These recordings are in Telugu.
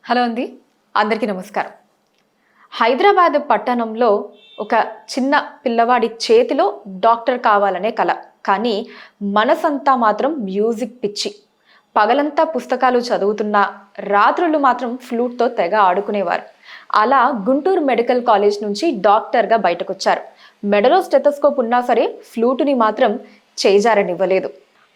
హలో అండి, అందరికీ నమస్కారం. హైదరాబాద్ పట్టణంలో ఒక చిన్న పిల్లవాడి చేతిలో డాక్టర్ కావాలనే కల, కానీ మనసంతా మాత్రం మ్యూజిక్ పిచ్చి. పగలంతా పుస్తకాలు చదువుతున్నా రాత్రులు మాత్రం ఫ్లూట్తో తెగ ఆడుకునేవారు. అలా గుంటూరు మెడికల్ కాలేజ్ నుంచి డాక్టర్గా బయటకొచ్చారు. మెడలో స్టెథోస్కోప్ ఉన్నా సరే ఫ్లూటుని మాత్రం చేజారనివ్వలేదు.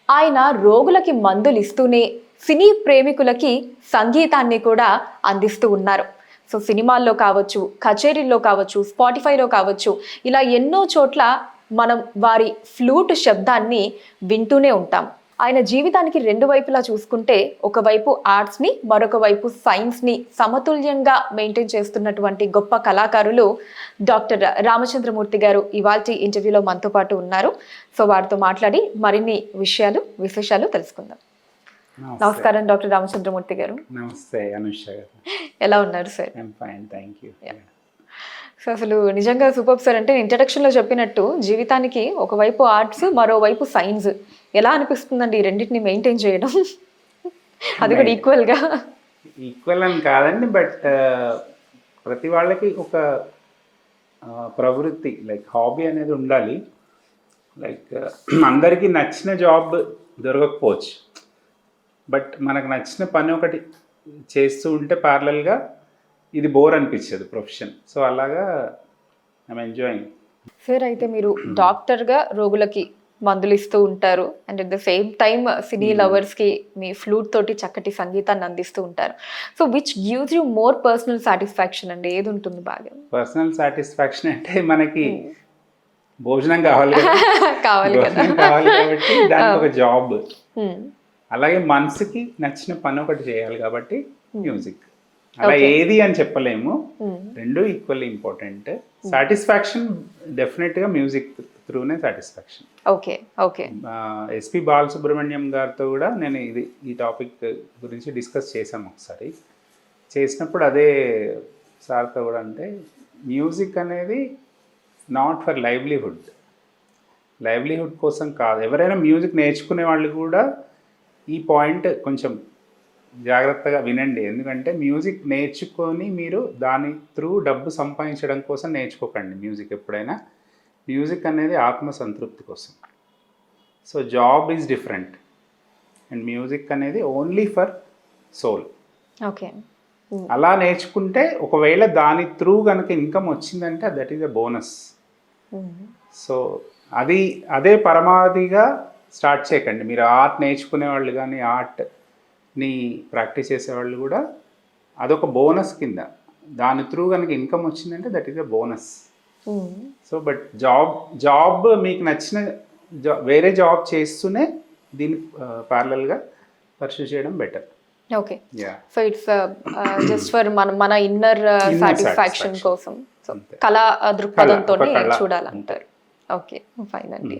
ఆయన రోగులకి మందులు ఇస్తూనే సినీ ప్రేమికులకి సంగీతాన్ని కూడా అందిస్తూ ఉన్నారు. సో సినిమాల్లో కావచ్చు, కచేరీల్లో కావచ్చు, స్పాటిఫైలో కావచ్చు, ఇలా ఎన్నో చోట్ల మనం వారి ఫ్లూట్ శబ్దాన్ని వింటూనే ఉంటాం. ఆయన జీవితానికి రెండు వైపులా చూసుకుంటే ఒకవైపు ఆర్ట్స్ని, మరొక వైపు సైన్స్ని సమతుల్యంగా మెయింటైన్ చేస్తున్నటువంటి గొప్ప కళాకారులు డాక్టర్ రామచంద్రమూర్తి గారు ఇవాల్టి ఇంటర్వ్యూలో మనతో పాటు ఉన్నారు. సో వారితో మాట్లాడి మరిన్ని విశేషాలు తెలుసుకుందాం. నమస్కారం డాక్టర్ రామచంద్రమూర్తి గారు. నమస్తే అనుష గారు. ఎలా ఉన్నారు sir? Fine, thank you. So అసలు నిజంగా సూపర్ సార్. అంటే ఇంట్రడక్షన్లో చెప్పినట్టు జీవితానికి ఒకవైపు ఆర్ట్స్, మరోవైపు సైన్స్. ఎలా అనిపిస్తుందండి ఈ రెండింటిని మెయింటైన్ చేయడం? అది కూడా ఈక్వల్ అని కాదండి, బట్ ప్రతి వాళ్ళకి ఒక ప్రవృత్తి లైక్ హాబీ అనేది ఉండాలి. లైక్ అందరికీ నచ్చిన జాబ్ దొరకకపోవచ్చు, బట్ మనకు నచ్చిన పని ఒకటి చేస్తూ ఉంటే ప్యారలల్గా ఇది బోర్ అనిపించదు ప్రొఫెషన్. సో అలాగా ఐఎమ్ ఎంజాయింగ్. సార్ అయితే మీరు డాక్టర్గా రోగులకి మందులు ఇస్తూ ఉంటారు and at the same time cine లవర్స్కి మీ ఫ్లూట్ తోటి చక్కటి సంగీతాన్ని అందిస్తూ ఉంటారు. So which gives you more personal satisfaction అండి? ఏది ఉంటుంది బాగా? పర్సనల్ సాటిస్ఫాక్షన్ అంటే మనకి భోజనం కావాలి కావాలి కాబట్టి దానికి ఒక జాబ్, అలాగే మనసుకి నచ్చిన పని ఒకటి చేయాలి కాబట్టి మ్యూజిక్. అలా ఏది అని చెప్పలేము, రెండు ఈక్వల్లీ ఇంపార్టెంట్. సాటిస్ఫాక్షన్ డెఫినెట్గా మ్యూజిక్ త్రూనే satisfaction. Okay okay. SP Balasubrahmanyam గారితో కూడా నేను ఈ టాపిక్ గురించి డిస్కస్ చేశాము ఒకసారి. చేసినప్పుడు అదే సార్తో కూడా, అంటే మ్యూజిక్ అనేది నాట్ ఫర్ లైవ్లీహుడ్ కోసం కాదు. ఎవరైనా మ్యూజిక్ నేర్చుకునే వాళ్ళు కూడా ఈ పాయింట్ కొంచెం జాగ్రత్తగా వినండి. ఎందుకంటే మ్యూజిక్ నేర్చుకొని మీరు దాని త్రూ డబ్బు సంపాదించడం కోసం నేర్చుకోకండి మ్యూజిక్ ఎప్పుడైనా. మ్యూజిక్ అనేది ఆత్మసంతృప్తి కోసం. So job is different and music అనేది ఓన్లీ ఫర్ సోల్. ఓకే. అలా నేర్చుకుంటే ఒకవేళ దాని త్రూ కనుక ఇన్కమ్ వచ్చిందంటే that is a bonus. So అదే పరమావధిగా స్టార్ట్ చేయకండి. మీరు ఆర్ట్ నేర్చుకునే వాళ్ళు కానీ ఆర్ట్ని ప్రాక్టీస్ చేసేవాళ్ళు కూడా అదొక బోనస్ కింద, దాని త్రూ కనుక ఇన్కమ్ వచ్చిందంటే that is a bonus. So but job మీకు నచ్చిన వేరే జాబ్ చేస్తూనే దీన్ని ప్యారలల్గా పర్సూ చేయడం better. Okay. So it's just for మన ఇన్నర్ సాటిస్ఫాక్షన్ కోసం, కళా దృక్పథంతోనే చూడాలంటారు. ఓకే, ఫైన్ అండి.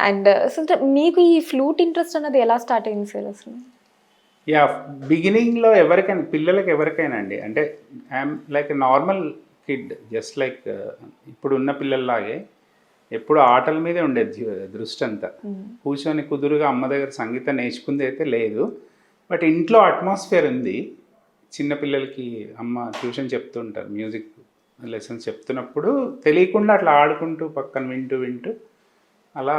అండ్ సో మీకు ఈ ఫ్లూట్ ఇంట్రెస్ట్ అన్నది ఎలా స్టార్ట్ అయింది సార్ అసలు? బిగినింగ్లో పిల్లలకి ఎవరికైనా అండి, అంటే I'm like normal kid, just like ఇప్పుడున్న పిల్లల్లాగే ఎప్పుడు ఆటల మీదే ఉండేది దృష్టి అంతా. కూర్చొని కుదురుగా అమ్మ దగ్గర సంగీతం నేర్చుకుంది అయితే లేదు, బట్ ఇంట్లో అట్మాస్ఫియర్ ఉంది. చిన్నపిల్లలకి అమ్మ ట్యూషన్ చెప్తూ ఉంటారు, మ్యూజిక్ లెసన్స్ చెప్తున్నప్పుడు తెలియకుండా అట్లా ఆడుకుంటూ పక్కన వింటూ అలా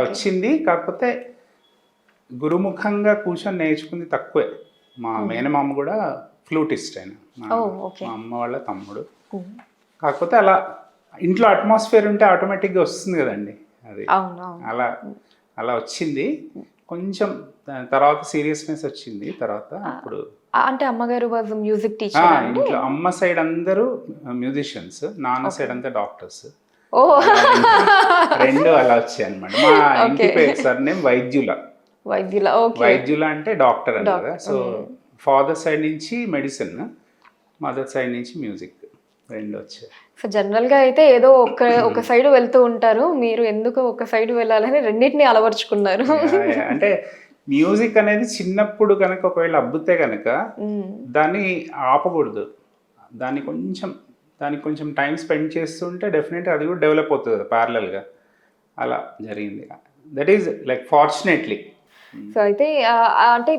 వచ్చింది. కాకపోతే గురుముఖంగా కూర్చొని నేర్చుకుంది తక్కువే. మా మేనమామ కూడా ఫ్లూటిస్ట్ ఆయన, మా అమ్మ వాళ్ళ తమ్ముడు. కాకపోతే అలా ఇంట్లో అట్మాస్ఫియర్ ఉంటే ఆటోమేటిక్గా వస్తుంది కదండి, అది అలా వచ్చింది. కొంచెం తర్వాత సీరియస్నెస్ వచ్చింది. తర్వాత అప్పుడు అంటే అమ్మగారు మ్యూజిక్ టీచర్, ఇంట్లో అమ్మ సైడ్ అందరూ మ్యూజిషియన్స్, నాన్న సైడ్ అంతా డాక్టర్స్, రెండు అలా వచ్చాయి అనమాట. మా ఇంటి పేరు సార్ నేమ్ వైద్యుల అంటే డాక్టర్ అని కదా. సో ఫాదర్ సైడ్ నుంచి మెడిసిన్, మదర్ సైడ్ నుంచి మ్యూజిక్, రెండు వచ్చాయి. సో జనరల్గా అయితే ఏదో ఒక సైడ్ వెళ్తూ ఉంటారు, మీరు ఎందుకు ఒక సైడ్ వెళ్ళాలని రెండింటిని అలవర్చుకున్నారు. అంటే మ్యూజిక్ అనేది చిన్నప్పుడు కనుక ఒకవేళ అబ్బుతే కనుక దాన్ని ఆపకూడదు. దానికి కొంచెం టైం స్పెండ్ చేస్తుంటే డెఫినెట్గా అది కూడా డెవలప్ అవుతుంది కదా ప్యారలల్గా. అలా జరిగింది. That is like fortunately. So అయితే అంటే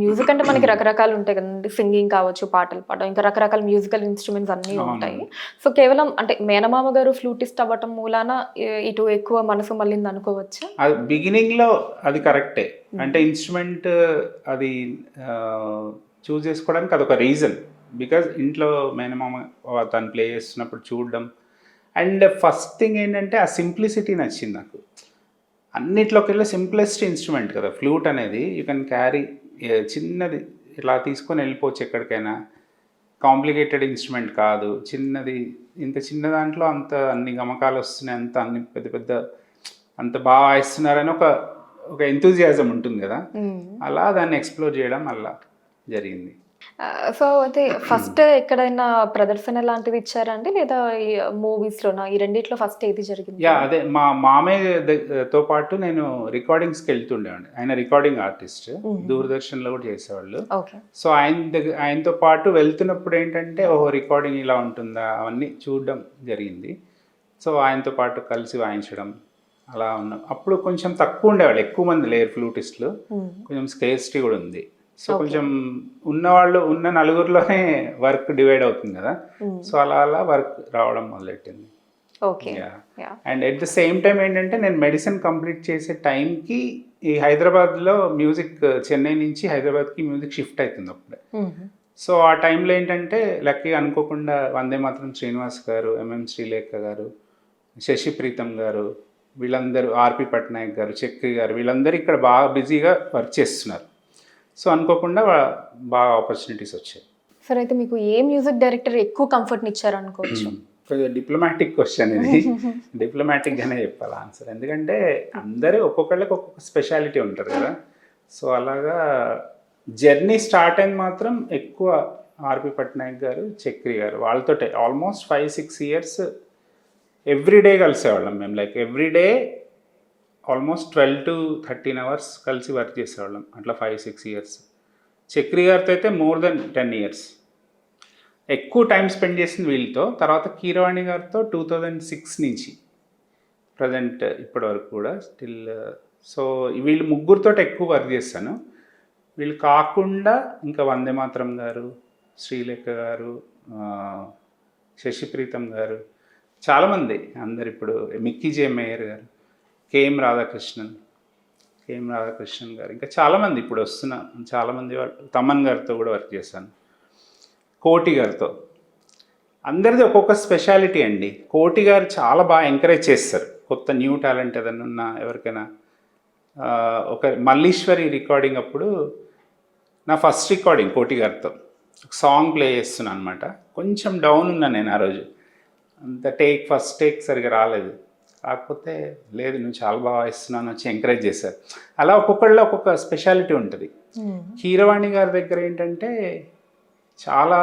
మ్యూజిక్ అంటే మనకి రకరకాలు ఉంటాయి కదండి, సింగింగ్ కావచ్చు, పాటలు పాడడం, ఇంకా రకరకాల మ్యూజికల్ ఇన్స్ట్రుమెంట్స్ అన్నీ ఉంటాయి. సో కేవలం అంటే మేనమామ గారు ఫ్లూటిస్ట్ అవ్వటం మూలాన ఇటు ఎక్కువ మనసు మళ్ళింది అనుకోవచ్చా? అది బిగినింగ్లో అది కరెక్టే. అంటే ఇన్స్ట్రుమెంట్ అది చూస్ చేసుకోవడానికి అదొక రీజన్. బికాజ్ ఇంట్లో మేనమామ తను ప్లే చేస్తున్నప్పుడు చూడడం, అండ్ ఫస్ట్ థింగ్ ఏంటంటే ఆ సింప్లిసిటీ నచ్చింది నాకు. అన్నిట్లోకెళ్ళి సింప్లెస్ట్ ఇన్స్ట్రుమెంట్ కదా ఫ్లూట్ అనేది. యూ కెన్ క్యారీ, చిన్నది ఇలా తీసుకొని వెళ్ళిపోవచ్చు ఎక్కడికైనా. కాంప్లికేటెడ్ ఇన్స్ట్రుమెంట్ కాదు, చిన్నది. ఇంత చిన్న దాంట్లో అంత అన్ని గమకాలు వస్తున్నాయి, అంత అన్ని పెద్ద పెద్ద అంత బాగా వాయిస్తున్నారని ఒక ఒక ఎంతూజియాజం ఉంటుంది కదా, అలా దాన్ని ఎక్స్ప్లోర్ చేయడం అలా జరిగింది. సో అయితే ఫస్ట్ ఎక్కడైనా ప్రదర్శన లాంటిది ఇచ్చారా అండి, లేదా ఈ మూవీస్లోనా? ఈ రెండిట్లో ఫస్ట్ ఏది జరిగింది? యా, అదే మా మామయ్యతో పాటు నేను రికార్డింగ్స్కి వెళ్తుండేవాడిని. ఆయన రికార్డింగ్ ఆర్టిస్ట్, దూరదర్శన్లో కూడా చేసేవాళ్ళు. ఓకే. సో ఆయనతో పాటు వెళ్తున్నప్పుడు ఏంటంటే ఓహో రికార్డింగ్ ఇలా ఉంటుందా అవన్నీ చూడడం జరిగింది. సో ఆయనతో పాటు కలిసి వాయించడం అలా ఉన్నాం. అప్పుడు కొంచెం తక్కువ ఉండేవాళ్ళు, ఎక్కువ మంది లేరు ఫ్లూటిస్టులు, కొంచెం స్కేర్సిటీ కూడా ఉంది. సో కొంచెం ఉన్నవాళ్ళు ఉన్న నలుగురిలోనే వర్క్ డివైడ్ అవుతుంది కదా, సో అలా అలా వర్క్ రావడం మొదలెట్టింది. Okay. And at the same time ఏంటంటే నేను మెడిసిన్ కంప్లీట్ చేసే టైంకి ఈ హైదరాబాద్లో మ్యూజిక్, చెన్నై నుంచి హైదరాబాద్కి మ్యూజిక్ షిఫ్ట్ అవుతుంది అప్పుడే. సో ఆ టైంలో ఏంటంటే లక్కీగా అనుకోకుండా వందే మాత్రం శ్రీనివాస్ గారు, ఎంఎం శ్రీలేఖ గారు, శశి ప్రీతం గారు, వీళ్ళందరూ, ఆర్పి పట్నాయక్ గారు, చక్రి గారు, వీళ్ళందరూ ఇక్కడ బాగా బిజీగా వర్క్ చేస్తున్నారు. సో అనుకోకుండా బాగా ఆపర్చునిటీస్ వచ్చాయి. సరే, అయితే మీకు ఏ మ్యూజిక్ డైరెక్టర్ ఎక్కువ కంఫర్ట్ని ఇచ్చారు అనుకోవచ్చు? కొంచెం డిప్లొమాటిక్ క్వశ్చన్ ఇది. డిప్లొమాటిక్గానే చెప్పాలి ఆన్సర్, ఎందుకంటే అందరూ ఒక్కొక్కళ్ళకి ఒక్కొక్క స్పెషాలిటీ ఉంటారు కదా. సో అలాగా జర్నీ స్టార్ట్ అయింది మాత్రం ఎక్కువ ఆర్పి పట్నాయక్ గారు, చక్రి గారు, వాళ్ళతో ఆల్మోస్ట్ 5-6 years ఎవ్రీడే కలిసేవాళ్ళం మేము. Like everyday almost 12 to 13 hours కలిసి వర్క్ చేసేవాళ్ళం, అట్లా 5-6 years. చక్రి గారితో అయితే మోర్ దెన్ 10 years ఎక్కువ టైం స్పెండ్ చేసింది వీళ్ళతో. తర్వాత కీరవాణి గారితో 2006 నుంచి ప్రజెంట్ ఇప్పటి వరకు కూడా స్టిల్. సో వీళ్ళు ముగ్గురితో ఎక్కువ వర్క్ చేస్తాను. వీళ్ళు కాకుండా ఇంకా వందే మాత్రం గారు, శ్రీలేఖ గారు, శశి ప్రీతం గారు, చాలామంది, అందరు ఇప్పుడు మిక్కీ జే మేయర్ గారు, కేఎం రాధాకృష్ణన్ గారు, ఇంకా చాలామంది ఇప్పుడు వస్తున్న చాలామంది వాళ్ళు. తమన్ గారితో కూడా వర్క్ చేశాను, కోటి గారితో. అందరిది ఒక్కొక్క స్పెషాలిటీ అండి. కోటి గారు చాలా బాగా ఎంకరేజ్ చేస్తారు కొత్త న్యూ టాలెంట్ ఏదైనా ఉన్నా ఎవరికైనా. ఒక మల్లీశ్వరి రికార్డింగ్ అప్పుడు నా ఫస్ట్ రికార్డింగ్ కోటి గారితో ఒక సాంగ్ ప్లే చేస్తున్నాను అనమాట. కొంచెం డౌన్ ఉన్నాను నేను ఆ రోజు, అంత ఫస్ట్ టేక్ సరిగా రాలేదు. కాకపోతే లేదు నువ్వు చాలా బాగా ఇస్తున్నాను వచ్చి ఎంకరేజ్ చేశారు. అలా ఒక్కొక్కళ్ళలో ఒక్కొక్క స్పెషాలిటీ ఉంటుంది. కీరవాణి గారి దగ్గర ఏంటంటే చాలా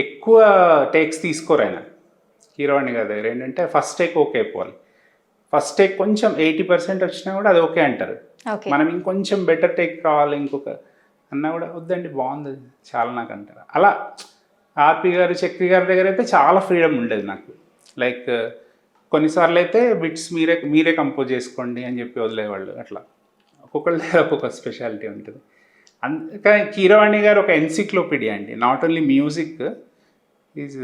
ఎక్కువ టేక్స్ తీసుకోరు ఆయన. కీరవాణి గారి దగ్గర ఏంటంటే ఫస్ట్ టేక్ ఓకే అయిపోవాలి. ఫస్ట్ టేక్ కొంచెం 80% వచ్చినా కూడా అది ఓకే అంటారు. మనం ఇంకొంచెం బెటర్ టేక్ కావాలి ఇంకొక అన్నా కూడా వద్దండి బాగుంది చాలా నాకు అంటారు. అలా ఆర్పి గారు, చక్రి గారి దగ్గర అయితే చాలా ఫ్రీడమ్ ఉండేది నాకు. లైక్ కొన్నిసార్లు అయితే బిట్స్ మీరే కంపోజ్ చేసుకోండి అని చెప్పి వదిలేవాళ్ళు. అట్లా ఒక్కొక్కళ్ళ దగ్గర ఒక్కొక్క స్పెషాలిటీ ఉంటుంది. కానీ కీరవాణి గారు ఒక ఎన్సిక్లోపీడియా అండి. Not only music, is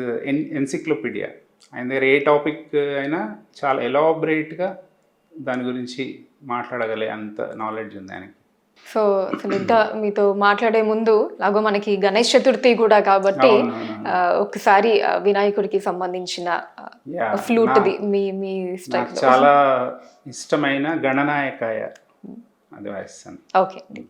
encyclopedia. ఆయన దగ్గర ఏ టాపిక్ అయినా చాలా ఎలాబరేట్గా దాని గురించి మాట్లాడగలే అంత నాలెడ్జ్ ఉంది ఆయనకి. సో అసలు ఇంకా మీతో మాట్లాడే ముందు లాగో మనకి గణేష్ చతుర్థి కూడా కాబట్టి ఒకసారి వినాయకుడికి సంబంధించిన ఫ్లూట్ది మీ స్టైల్ చాలా ఇష్టమైన గణనాయకాయ అది వాయిస్తాను. ఓకే అండి.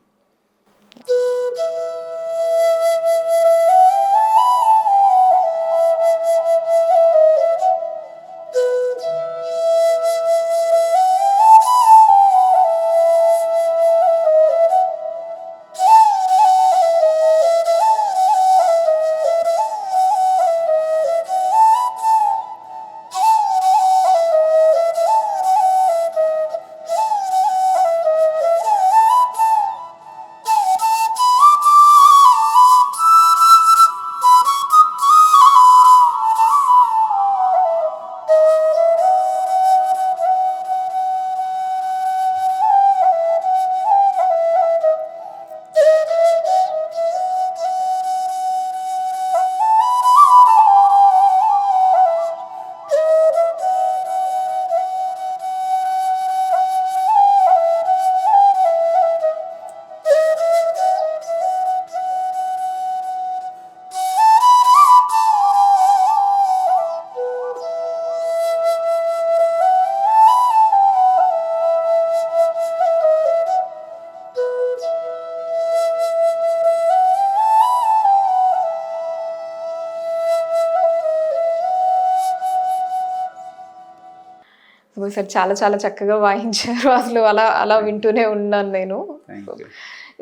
సార్ చాలా చాలా చక్కగా వాయించారు. అసలు అలా అలా వింటూనే ఉన్నాను నేను. Thank you.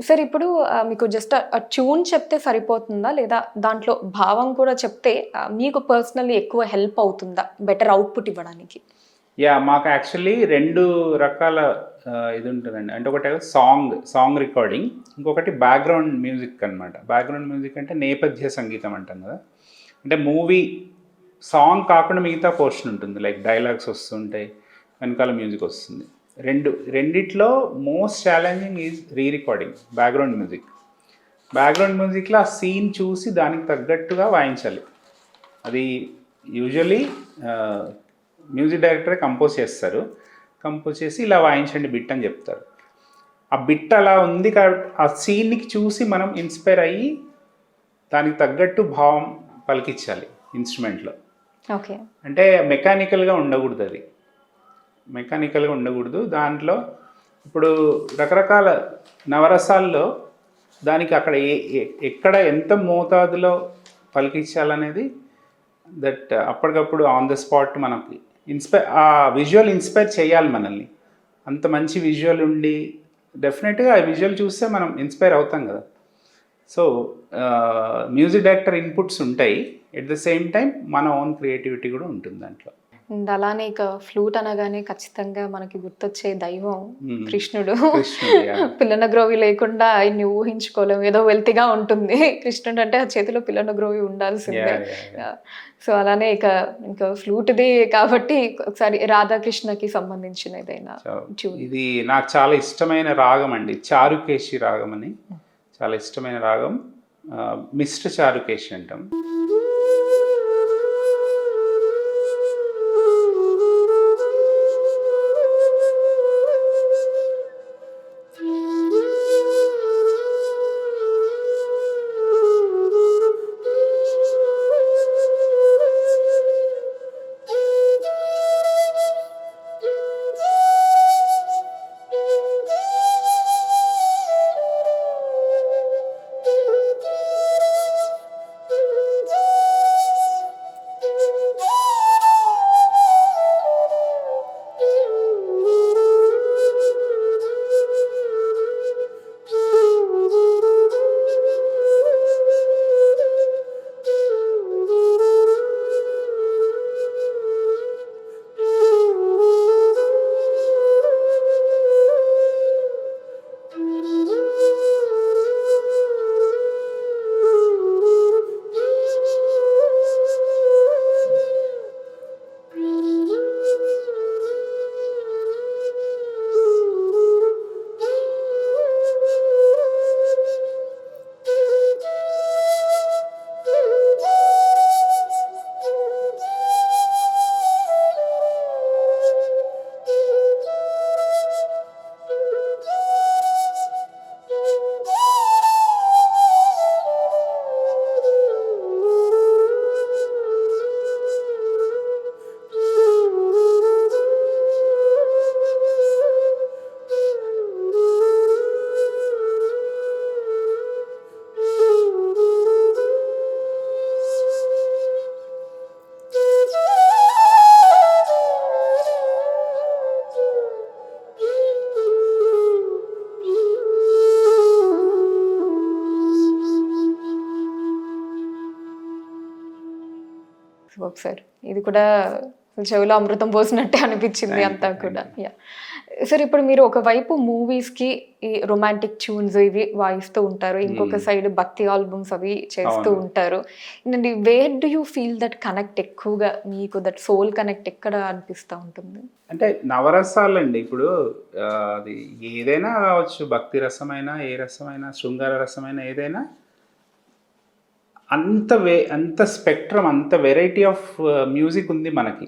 సార్ ఇప్పుడు మీకు జస్ట్ ట్యూన్ చెప్తే సరిపోతుందా, లేదా దాంట్లో భావం కూడా చెప్తే మీకు పర్సనల్లీ ఎక్కువ హెల్ప్ అవుతుందా బెటర్ అవుట్పుట్ ఇవ్వడానికి? మాకు యాక్చువల్లీ 2 రకాల ఇది ఉంటుందండి. అంటే ఒకటి సాంగ్ రికార్డింగ్, ఇంకొకటి బ్యాక్గ్రౌండ్ మ్యూజిక్ అనమాట. బ్యాక్గ్రౌండ్ మ్యూజిక్ అంటే నేపథ్య సంగీతం అంటాం కదా. అంటే మూవీ సాంగ్ కాకుండా మిగతా పోర్షన్ ఉంటుంది, లైక్ డైలాగ్స్ వస్తుంటాయి, వెనకాల మ్యూజిక్ వస్తుంది. రెండిట్లో most challenging is recording background music. Background మ్యూజిక్లో ఆ సీన్ చూసి దానికి తగ్గట్టుగా వాయించాలి. అది యూజువలీ మ్యూజిక్ డైరెక్టరే కంపోజ్ చేస్తారు. కంపోజ్ చేసి ఇలా వాయించండి బిట్ అని చెప్తారు. ఆ బిట్ అలా ఉంది కాబట్టి ఆ సీన్కి చూసి మనం ఇన్స్పైర్ అయ్యి దానికి తగ్గట్టు భావం పలికించాలి ఇన్స్ట్రుమెంట్లో. ఓకే. అంటే మెకానికల్గా ఉండకూడదు, అది మెకానికల్గా ఉండకూడదు. దాంట్లో ఇప్పుడు రకరకాల నవరసాల్లో దానికి అక్కడ ఎక్కడ ఎంత మోతాదులో పలికించాలనేది దట్ అప్పటికప్పుడు ఆన్ ద స్పాట్ మనకి ఆ విజువల్ ఇన్స్పైర్ చేయాలి మనల్ని. అంత మంచి విజువల్ ఉండి డెఫినెట్గా ఆ విజువల్ చూస్తే మనం ఇన్స్పైర్ అవుతాం కదా. సో మ్యూజిక్ డైరెక్టర్ ఇన్పుట్స్ ఉంటాయి, ఎట్ ద సేమ్ టైం మన ఓన్ క్రియేటివిటీ కూడా ఉంటుంది దాంట్లో. అలానే ఇక ఫ్లూట్ అనగానే ఖచ్చితంగా మనకి గుర్తొచ్చే దైవం కృష్ణుడు. పిల్లన గ్రోవి లేకుండా ఆయన్ని ఊహించుకోలేము, ఏదో వెల్తిగా ఉంటుంది. కృష్ణుడు అంటే ఆ చేతిలో పిల్లన గ్రోవి ఉండాల్సిందే. సో అలానే ఇంకా ఫ్లూట్ది కాబట్టి ఒకసారి రాధాకృష్ణకి సంబంధించిన ఏదైనా. ఇది నాకు చాలా ఇష్టమైన రాగం అండి, చారుకేశి రాగం అని. చాలా ఇష్టమైన రాగం, మిస్టర్ చారుకేశి అంటాం. సార్ ఇది కూడా చెవిలో అమృతం పోసినట్టే అనిపించింది అంతా కూడా. సార్ ఇప్పుడు మీరు ఒకవైపు మూవీస్కి ఈ రొమాంటిక్ ట్యూన్స్ ఇవి వాయిస్తూ ఉంటారు, ఇంకొక సైడ్ భక్తి ఆల్బమ్స్ అవి చేస్తూ ఉంటారు. Where do you feel that connect ఎక్కువగా, మీకు దట్ సోల్ కనెక్ట్ ఎక్కడ అనిపిస్తూ ఉంటుంది? అంటే నవరసాలు అండి. ఇప్పుడు అది ఏదైనా కావచ్చు, భక్తి రసమైనా, ఏ రసమైనా, శృంగార రసమైనా, ఏదైనా అంత స్పెక్ట్రమ్, అంత వెరైటీ ఆఫ్ మ్యూజిక్ ఉంది మనకి.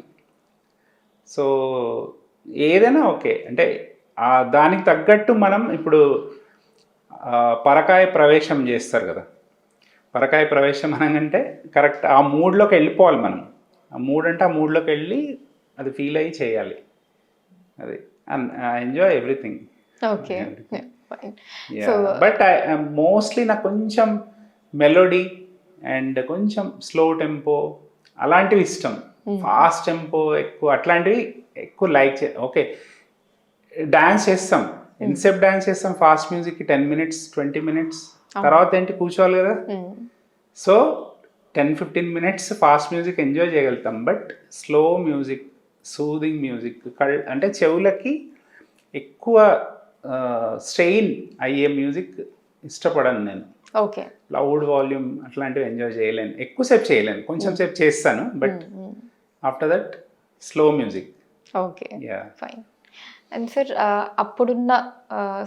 సో ఏదైనా ఓకే. అంటే దానికి తగ్గట్టు మనం ఇప్పుడు పరకాయ ప్రవేశం చేస్తారు కదా. పరకాయ ప్రవేశం అనగంటే కరెక్ట్ ఆ మూడ్లోకి వెళ్ళిపోవాలి మనం. ఆ మూడ్ అంటే ఆ మూడ్లోకి వెళ్ళి అది ఫీల్ అయ్యి చేయాలి. అది enjoy everything. Okay. But mostly నాకు కొంచెం మెలోడీ అండ్ కొంచెం స్లో టెంపో అలాంటివి ఇష్టం. ఫాస్ట్ టెంపో ఎక్కువ అట్లాంటివి ఎక్కువ లైక్ ఓకే డాన్స్ చేస్తాం, ఎంతసేపు డాన్స్ చేస్తాం ఫాస్ట్ మ్యూజిక్కి 10 minutes 20 minutes, తర్వాత ఏంటి కూర్చోవాలి కదా. So 10-15 minutes fast music enjoy చేయగలుగుతాం, but slow music, soothing music అంటే చెవులకి ఎక్కువ స్ట్రెయిన్ అయ్యే మ్యూజిక్ ఇష్టపడను నేను. ఓకే, లౌడ్ వాల్యూమ్ అట్లాంటివి ఎంజాయ్ చేయలేను, ఎక్కువసేపు చేయలేను, కొంచెం సేపు చేస్తాను, but after that slow music. Okay, fine. And sir, అప్పుడున్న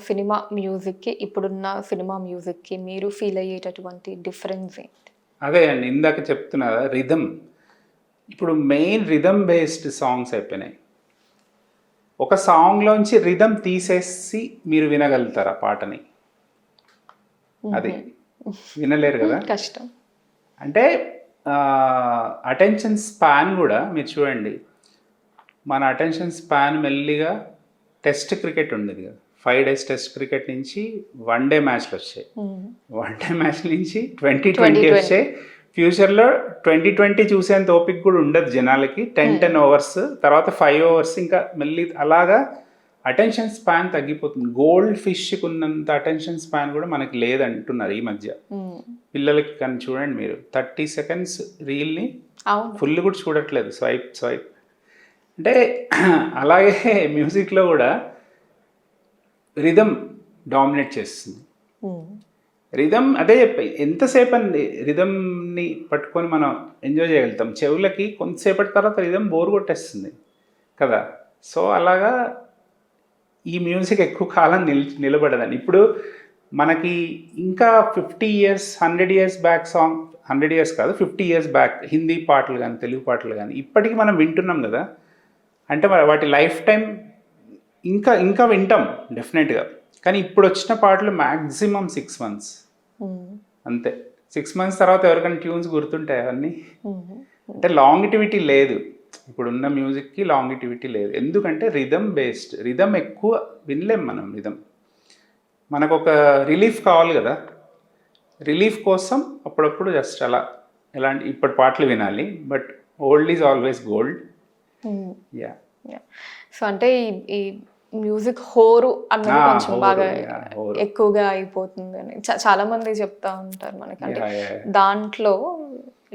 సినిమా మ్యూజిక్కి ఇప్పుడున్న సినిమా మ్యూజిక్కి మీరు ఫీల్ అయ్యేటటువంటి డిఫరెన్స్ ఏంటి? అదే అండి ఇందాక చెప్తున్నా కదా, రిథమ్. ఇప్పుడు మెయిన్ రిథమ్ బేస్డ్ సాంగ్స్ అయిపోయినాయి. ఒక సాంగ్లోంచి రిథమ్ తీసేసి మీరు వినగలుగుతారు ఆ పాటని, అది వినలేరు కదా, కష్టం. అంటే అటెన్షన్ స్పాన్ కూడా మీరు చూడండి, మన అటెన్షన్ స్పాన్ మెల్లిగా టెస్ట్ క్రికెట్ ఉండేది కదా, 5 days టెస్ట్ క్రికెట్ నుంచి 1 day మ్యాచ్లు వచ్చాయి, 1 day మ్యాచ్ నుంచి 2020 వచ్చాయి. ఫ్యూచర్లో 2020 చూసేంత ఓపిక కూడా ఉండదు జనాలకి, 10 overs తర్వాత 5 overs, ఇంకా మళ్ళీ అలాగా అటెన్షన్ స్పాన్ తగ్గిపోతుంది. గోల్డ్ ఫిష్కి ఉన్నంత అటెన్షన్ స్పాన్ కూడా మనకి లేదంటున్నారు ఈ మధ్య పిల్లలకి. కానీ చూడండి మీరు 30 seconds రీల్ని ఫుల్ కూడా చూడట్లేదు, స్వైప్. అంటే అలాగే మ్యూజిక్లో కూడా రిథమ్ డామినేట్ చేస్తుంది. రిథమ్ అదే చెప్పాయి, ఎంతసేపు అండి రిథమ్ని పట్టుకొని మనం ఎంజాయ్ చేయగలుగుతాం, చెవులకి కొంతసేపటి తర్వాత రిథమ్ బోర్ కొట్టేస్తుంది కదా. సో అలాగా ఈ మ్యూజిక్ ఎక్కువ కాలం నిలబడదండి. ఇప్పుడు మనకి ఇంకా 50 years 100 years back song, 100 years కాదు 50 years బ్యాక్ హిందీ పాటలు కానీ తెలుగు పాటలు కానీ ఇప్పటికీ మనం వింటున్నాం కదా. అంటే వాటి లైఫ్ టైం ఇంకా వింటాం డెఫినెట్గా. కానీ ఇప్పుడు వచ్చిన పాటలు మ్యాక్సిమం 6 months అంతే. 6 months తర్వాత ఎవరికైనా ట్యూన్స్ గుర్తుంటాయి అవన్నీ. అంటే లాంగిటివిటీ లేదు, ఇప్పుడున్న మ్యూజిక్కి లాంగిటివిటీ లేదు. ఎందుకంటే రిథమ్ బేస్డ్, రిథమ్ ఎక్కువ వినలేం మనం. రిథమ్ మనకు ఒక రిలీఫ్ కావాలి కదా, రిలీఫ్ కోసం అప్పుడప్పుడు జస్ట్ అలా ఎలాంటి ఇప్పటి పాటలు వినాలి, but old is always gold. Yeah, so అంటే ఈ మ్యూజిక్ హోరు అన్నది కొంచెం బాగా ఎక్కువగా అయిపోతుంది అని చాలా మంది చెప్తా ఉంటారు మనకి. అంటే దాంట్లో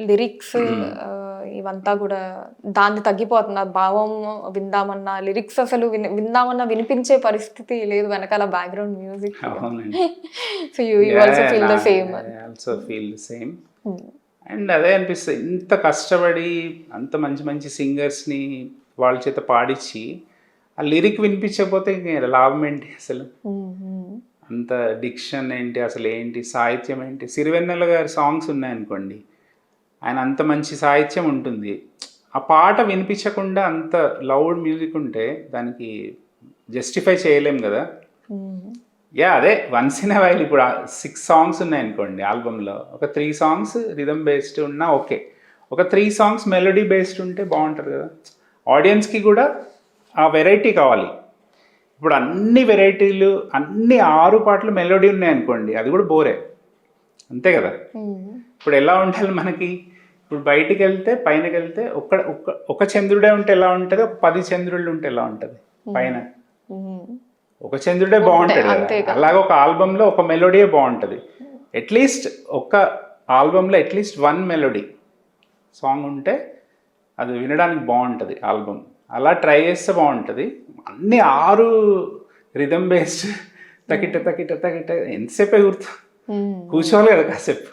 లిరిక్స్ ఇవంతా కూడా దాన్ని తగ్గిపోతుంది, ఆ భావం విందామన్నా లిరిక్స్ అసలు విందామన్నా వినిపించే పరిస్థితి లేదు వెనకాల background music. So you also feel the same? Also feel the same. And అదే అనిపిస్తుంది, ఇంత కష్టపడి అంత మంచి మంచి సింగర్స్ని వాళ్ళ చేత పాడించి ఆ లిరిక్ వినిపించకపోతే ఇంక లాభం ఏంటి అసలు? అంత డిక్షన్ ఏంటి అసలు, ఏంటి సాహిత్యం ఏంటి? సిరివెన్నెల గారి సాంగ్స్ ఉన్నాయనుకోండి, ఆయన అంత మంచి సాహిత్యం ఉంటుంది, ఆ పాట వినిపించకుండా అంత లౌడ్ మ్యూజిక్ ఉంటే దానికి జస్టిఫై చేయలేం కదా. యా, అదే వన్స్ ఇన్ వైల్. ఇప్పుడు 6 songs ఉన్నాయనుకోండి ఆల్బంలో, ఒక 3 songs రిథమ్ బేస్డ్ ఉన్నా ఓకే, ఒక 3 songs మెలోడీ బేస్డ్ ఉంటే బాగుంటుంది కదా. ఆడియన్స్కి కూడా ఆ వెరైటీ కావాలి. ఇప్పుడు అన్ని వెరైటీలు, అన్ని 6 పాటలు మెలోడీ ఉన్నాయనుకోండి, అది కూడా బోరే, అంతే కదా. ఇప్పుడు ఎలా ఉండాలి మనకి? ఇప్పుడు బయటికి వెళ్తే, పైనకి వెళ్తే ఒక చంద్రుడే ఉంటే ఎలా ఉంటుంది, ఒక 10 చంద్రుళ్ళు ఉంటే ఎలా ఉంటుంది పైన? ఒక చంద్రుడే బాగుంటుంది కదా. అలాగే ఒక ఆల్బంలో ఒక మెలోడీయే బాగుంటుంది. అట్లీస్ట్ ఒక ఆల్బంలో అట్లీస్ట్ 1 melody సాంగ్ ఉంటే అది వినడానికి బాగుంటుంది ఆల్బమ్. అలా ట్రై చేస్తే బాగుంటుంది. అన్ని 6 రిథమ్ బేస్డ్ తకిట ఎంతసేపే గుర్తు కూర్చోవాలి కదా కాసేపు.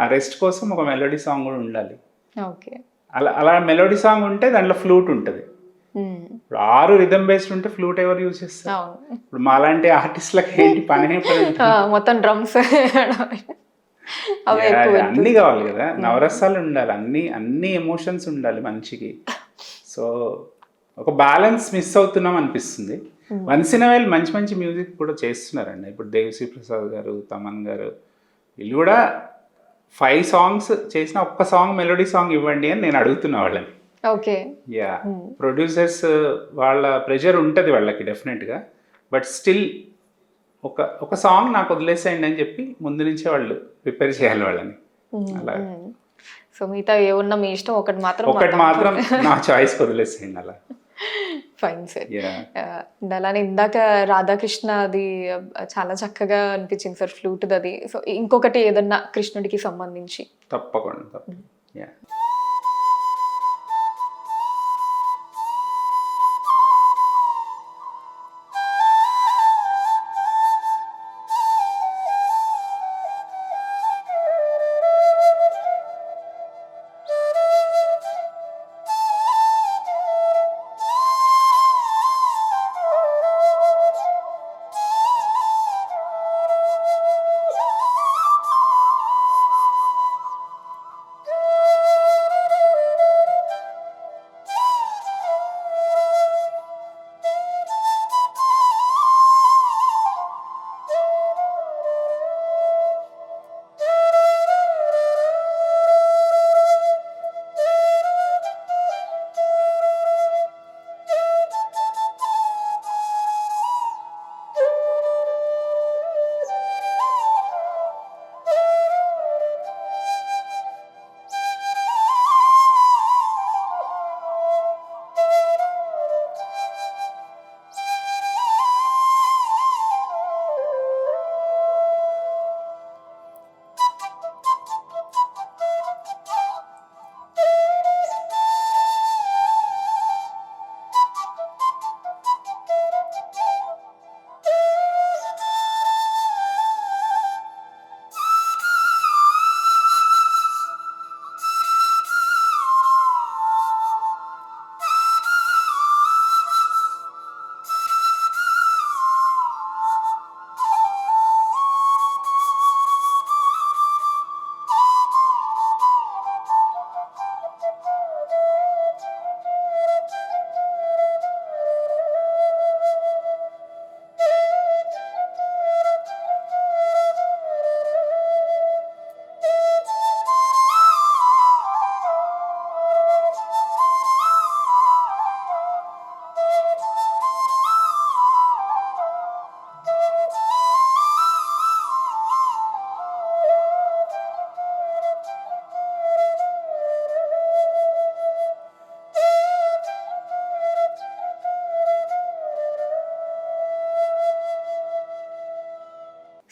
ఆ రెస్ట్ కోసం ఒక మెలోడీ సాంగ్ కూడా ఉండాలి. అలా మెలోడీ సాంగ్ ఉంటే దాంట్లో ఫ్లూట్ ఉంటుంది. ఇప్పుడు 6 రిథమ్ బేస్డ్ ఉంటే ఫ్లూట్ ఎవరు యూజ్ చేస్తారు? ఇప్పుడు మాలాంటి ఆర్టిస్ట్లకి ఏంటి పని? మొత్తం డ్రమ్స్ అన్నీ కావాలి కదా, నవరసాలు ఉండాలి, అన్ని ఎమోషన్స్ ఉండాలి మనిషికి. సో ఒక బ్యాలెన్స్ మిస్ అవుతున్నాం అనిపిస్తుంది. వన్స్ ఇన్ వైల్ మంచి మంచి మ్యూజిక్ కూడా చేస్తున్నారండి. ఇప్పుడు దేవిశ్రీ ప్రసాద్ గారు, తమన్ గారు, వీళ్ళు కూడా 5 songs చేసిన ఒక్క సాంగ్ మెలోడీ సాంగ్ ఇవ్వండి అని నేను అడుగుతున్నా వాళ్ళని. ఓకే, యా, ప్రొడ్యూసర్స్ వాళ్ళ ప్రెషర్ ఉంటుంది వాళ్ళకి డెఫినెట్గా, బట్ స్టిల్ ఒక సాంగ్ నాకు వదిలేసేయండి అని చెప్పి ముందు నుంచే వాళ్ళు ప్రిపేర్ చేయాలి వాళ్ళని. అలా సో మిగతా ఏమన్నా మీ ఇష్టం, ఒకటి మాత్రం నా చాయిస్ వదిలేసేయండి అలా. Fine sir. Yeah. అలానే ఇందాక రాధాకృష్ణ అది చాలా చక్కగా అనిపించింది సార్, ఫ్లూట్ అది. సో ఇంకొకటి ఏదన్నా కృష్ణుడికి సంబంధించి. తప్పకుండా. యా.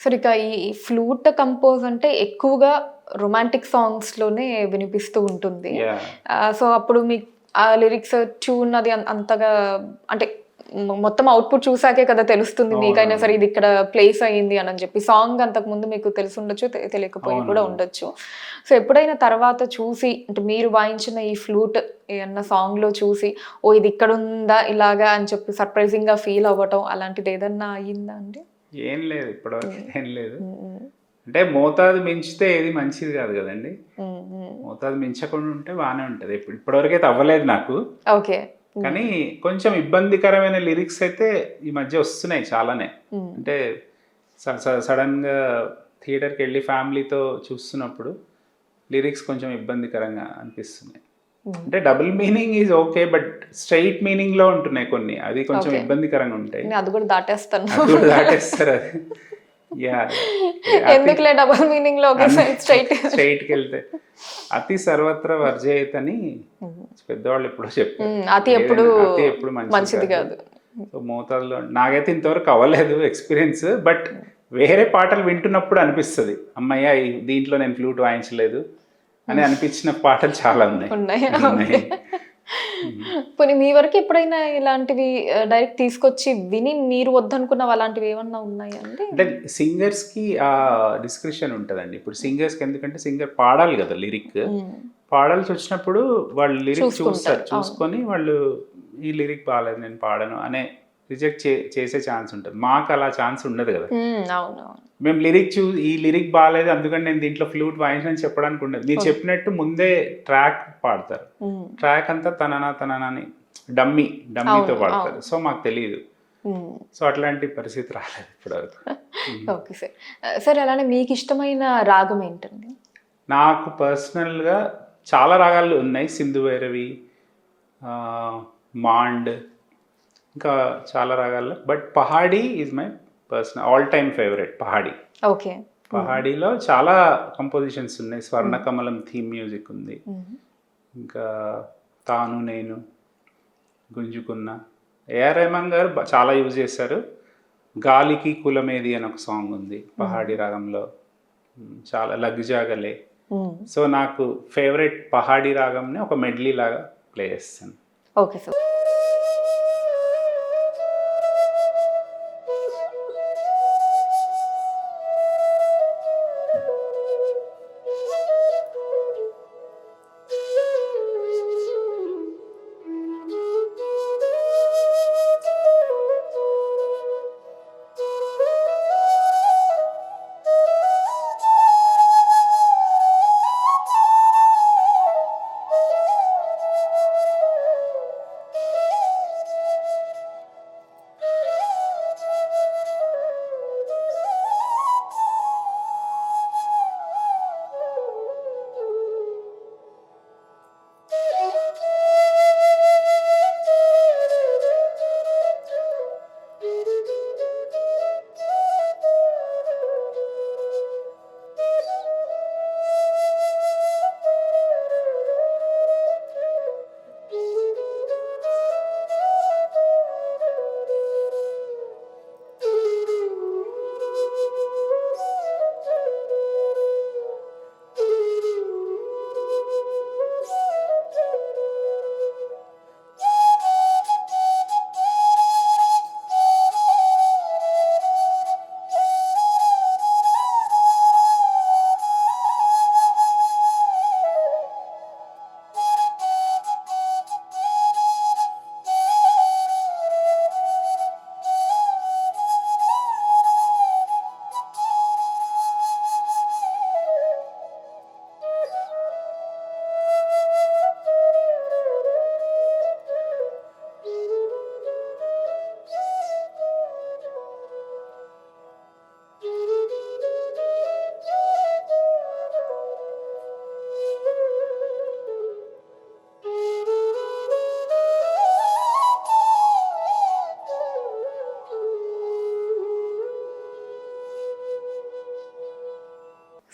సరే, ఇక ఈ ఫ్లూట్ కంపోజ్ అంటే ఎక్కువగా రొమాంటిక్ సాంగ్స్లోనే వినిపిస్తూ ఉంటుంది. యా. సో అప్పుడు మీకు ఆ లిరిక్స్ ట్యూన్ అది అంతగా అంటే మొత్తం అవుట్పుట్ చూసాకే కదా తెలుస్తుంది మీకైనా సరే ఇది ఇక్కడ ప్లేస్ అయ్యింది అని చెప్పి. సాంగ్ అంతకు ముందు మీకు తెలిసి ఉండొచ్చు, తెలియకపోయి కూడా ఉండొచ్చు. సో ఎప్పుడైనా తర్వాత చూసి అంటే మీరు వాయించిన ఈ ఫ్లూట్ ఏమన్నా సాంగ్లో చూసి ఓ ఇది ఇక్కడ ఉందా ఇలాగా అని చెప్పి సర్ప్రైజింగ్గా ఫీల్ అవ్వటం అలాంటిది ఏదన్నా అయ్యిందా అండి? ఏం లేదు, ఇప్పటివరకు ఏం లేదు. అంటే మోతాదు మించితే ఏది మంచిది కాదు కదండి. మోతాదు మించకుండా ఉంటే బాగానే ఉంటుంది. ఇప్పటివరకు అయితే అవ్వలేదు నాకు. ఓకే. కానీ కొంచెం ఇబ్బందికరమైన లిరిక్స్ అయితే ఈ మధ్య వస్తున్నాయి చాలానే. అంటే సడన్గా థియేటర్కి వెళ్ళి ఫ్యామిలీతో చూస్తున్నప్పుడు లిరిక్స్ కొంచెం ఇబ్బందికరంగా అనిపిస్తున్నాయి. అంటే double meaning is okay, but straight meaning లో ఉంటున్నాయి కొన్ని, అది కొంచెం ఇబ్బందికరంగా ఉంటాయి. అది కూడా దాటేస్తాను, దాటేస్తారు అది. యా, ఎందుకులే డబుల్ మీనింగ్ లో స్ట్రైట్కి వెళ్తే. అతి సర్వత్ర వర్జయత్ అని పెద్దవాళ్ళు ఎప్పుడో చెప్పారు. అతి ఎప్పుడు మంచిది కాదు. సో మోతాదులో నాకైతే ఇంతవరకు అవ్వలేదు ఎక్స్పీరియన్స్, బట్ వేరే పాటలు వింటున్నప్పుడు అనిపిస్తుంది అమ్మయ్య దీంట్లో నేను ఫ్లూట్ వాయించలేదు అని అనిపించిన పాటలు చాలా ఉన్నాయి. పోనీ మీ వరకు ఎప్పుడైనా ఇలాంటివి డైరెక్ట్ తీసుకొచ్చి విని మీరు వద్దనుకున్న అలాంటివి ఏమన్నా ఉన్నాయా అండి? అంటే సింగర్స్ కి ఆ డిస్క్రిప్షన్ ఉంటుందండి. ఇప్పుడు సింగర్స్ కి ఎందుకంటే సింగర్ పాడాలి కదా, లిరిక్ పాడాల్సి వచ్చినప్పుడు వాళ్ళు లిరిక్ చూస్తారు, చూసుకొని వాళ్ళు ఈ లిరిక్ బాగాలేదు నేను పాడను అనే రిజెక్ట్ చేసే ఛాన్స్ ఉంటుంది. మాకు అలా ఛాన్స్ ఉండదు కదా. మేము ఈ లిరిక్ బాగాలేదు అందుకని నేను దీంట్లో ఫ్లూట్ వాయించని చెప్పడానికి ఉండదు. మీరు చెప్పినట్టు ముందే ట్రాక్ పాడతారు, ట్రాక్ అంతా తననా అని డమ్మీతో పాడతారు. సో మాకు తెలియదు. సో అట్లాంటి పరిస్థితి రాలేదు ఇప్పటివరకు. Okay sir. సరే, అలానే మీకు ఇష్టమైన రాగం ఏంటండి? నాకు పర్సనల్గా చాలా రాగాలు ఉన్నాయి. సింధు భైరవి, మాండ్, ఇంకా చాలా రాగాల్లో, but Pahadi is my personal all time favourite. Okay. పహాడీలో చాలా కంపోజిషన్స్ ఉన్నాయి. స్వర్ణకమలం థీమ్ మ్యూజిక్ ఉంది, ఇంకా తాను నేను, గుంజుకున్న. ఏఆర్ రెహమాన్ గారు చాలా యూజ్ చేశారు. గాలికి కులమేది అని ఒక సాంగ్ ఉంది పహాడీ రాగంలో, చాలా లగ్జాగలే. సో నాకు ఫేవరెట్ పహాడీ రాగంని ఒక మెడ్లీ లాగా ప్లే చేస్తాను. Okay sir.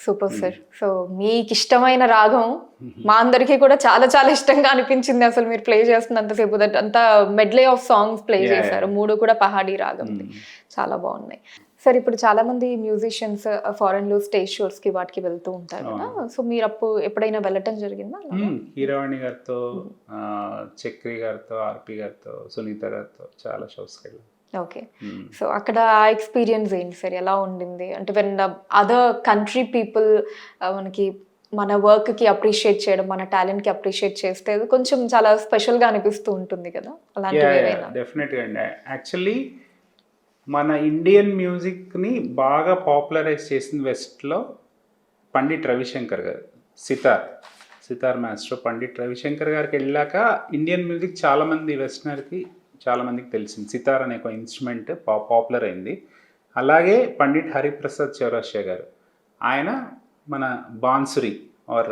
Super sir. So మీకు ఇష్టమైన రాగం మా అందరికీ కూడా చాలా చాలా ఇష్టంగా అనిపించింది. అసలు మీరు ప్లే చేస్తున్నంతసేపు అంతా మెడ్లే ఆఫ్ సాంగ్స్ ప్లే చేశారు, 3 కూడా పహాడీ రాగం, చాలా బాగున్నాయి. సార్ ఇప్పుడు చాలా మంది మ్యూజిషియన్స్ ఫారెన్ లో స్టేజ్ షోస్ కి వాటికి వెళ్తూ ఉంటారు కదా, సో మీరు ఎప్పుడైనా వెళ్ళటం జరిగిందా? కీరవాణి గారితో, చక్రి గారితో, ఆర్పి గారితో, సునీత గారితో చాలా షోస్కి వెళ్ళాం. ఓకే. సో అక్కడ ఆ ఎక్స్పీరియన్స్ ఏంటి సార్, ఎలా ఉండింది? అంటే వెన్ అదర్ కంట్రీ పీపుల్ మనకి మన వర్క్కి అప్రిషియేట్ చేయడం, మన టాలెంట్కి అప్రిషియేట్ చేస్తే కొంచెం చాలా స్పెషల్గా అనిపిస్తూ ఉంటుంది కదా, అలాంటివి? డెఫినెట్గా అండి. యాక్చువల్లీ మన ఇండియన్ మ్యూజిక్ని బాగా పాపులరైజ్ చేసింది వెస్ట్లో పండిట్ రవిశంకర్ గారు. సితార్ మాస్టర్ పండిట్ రవిశంకర్ గారికి వెళ్ళాక ఇండియన్ మ్యూజిక్ చాలామంది వెస్టర్నర్కి చాలామందికి తెలిసింది. సితార్ అనే ఒక ఇన్స్ట్రుమెంట్ పాపులర్ అయింది. అలాగే పండిట్ హరిప్రసాద్ చౌరాసియా గారు, ఆయన మన బాన్సురి ఆర్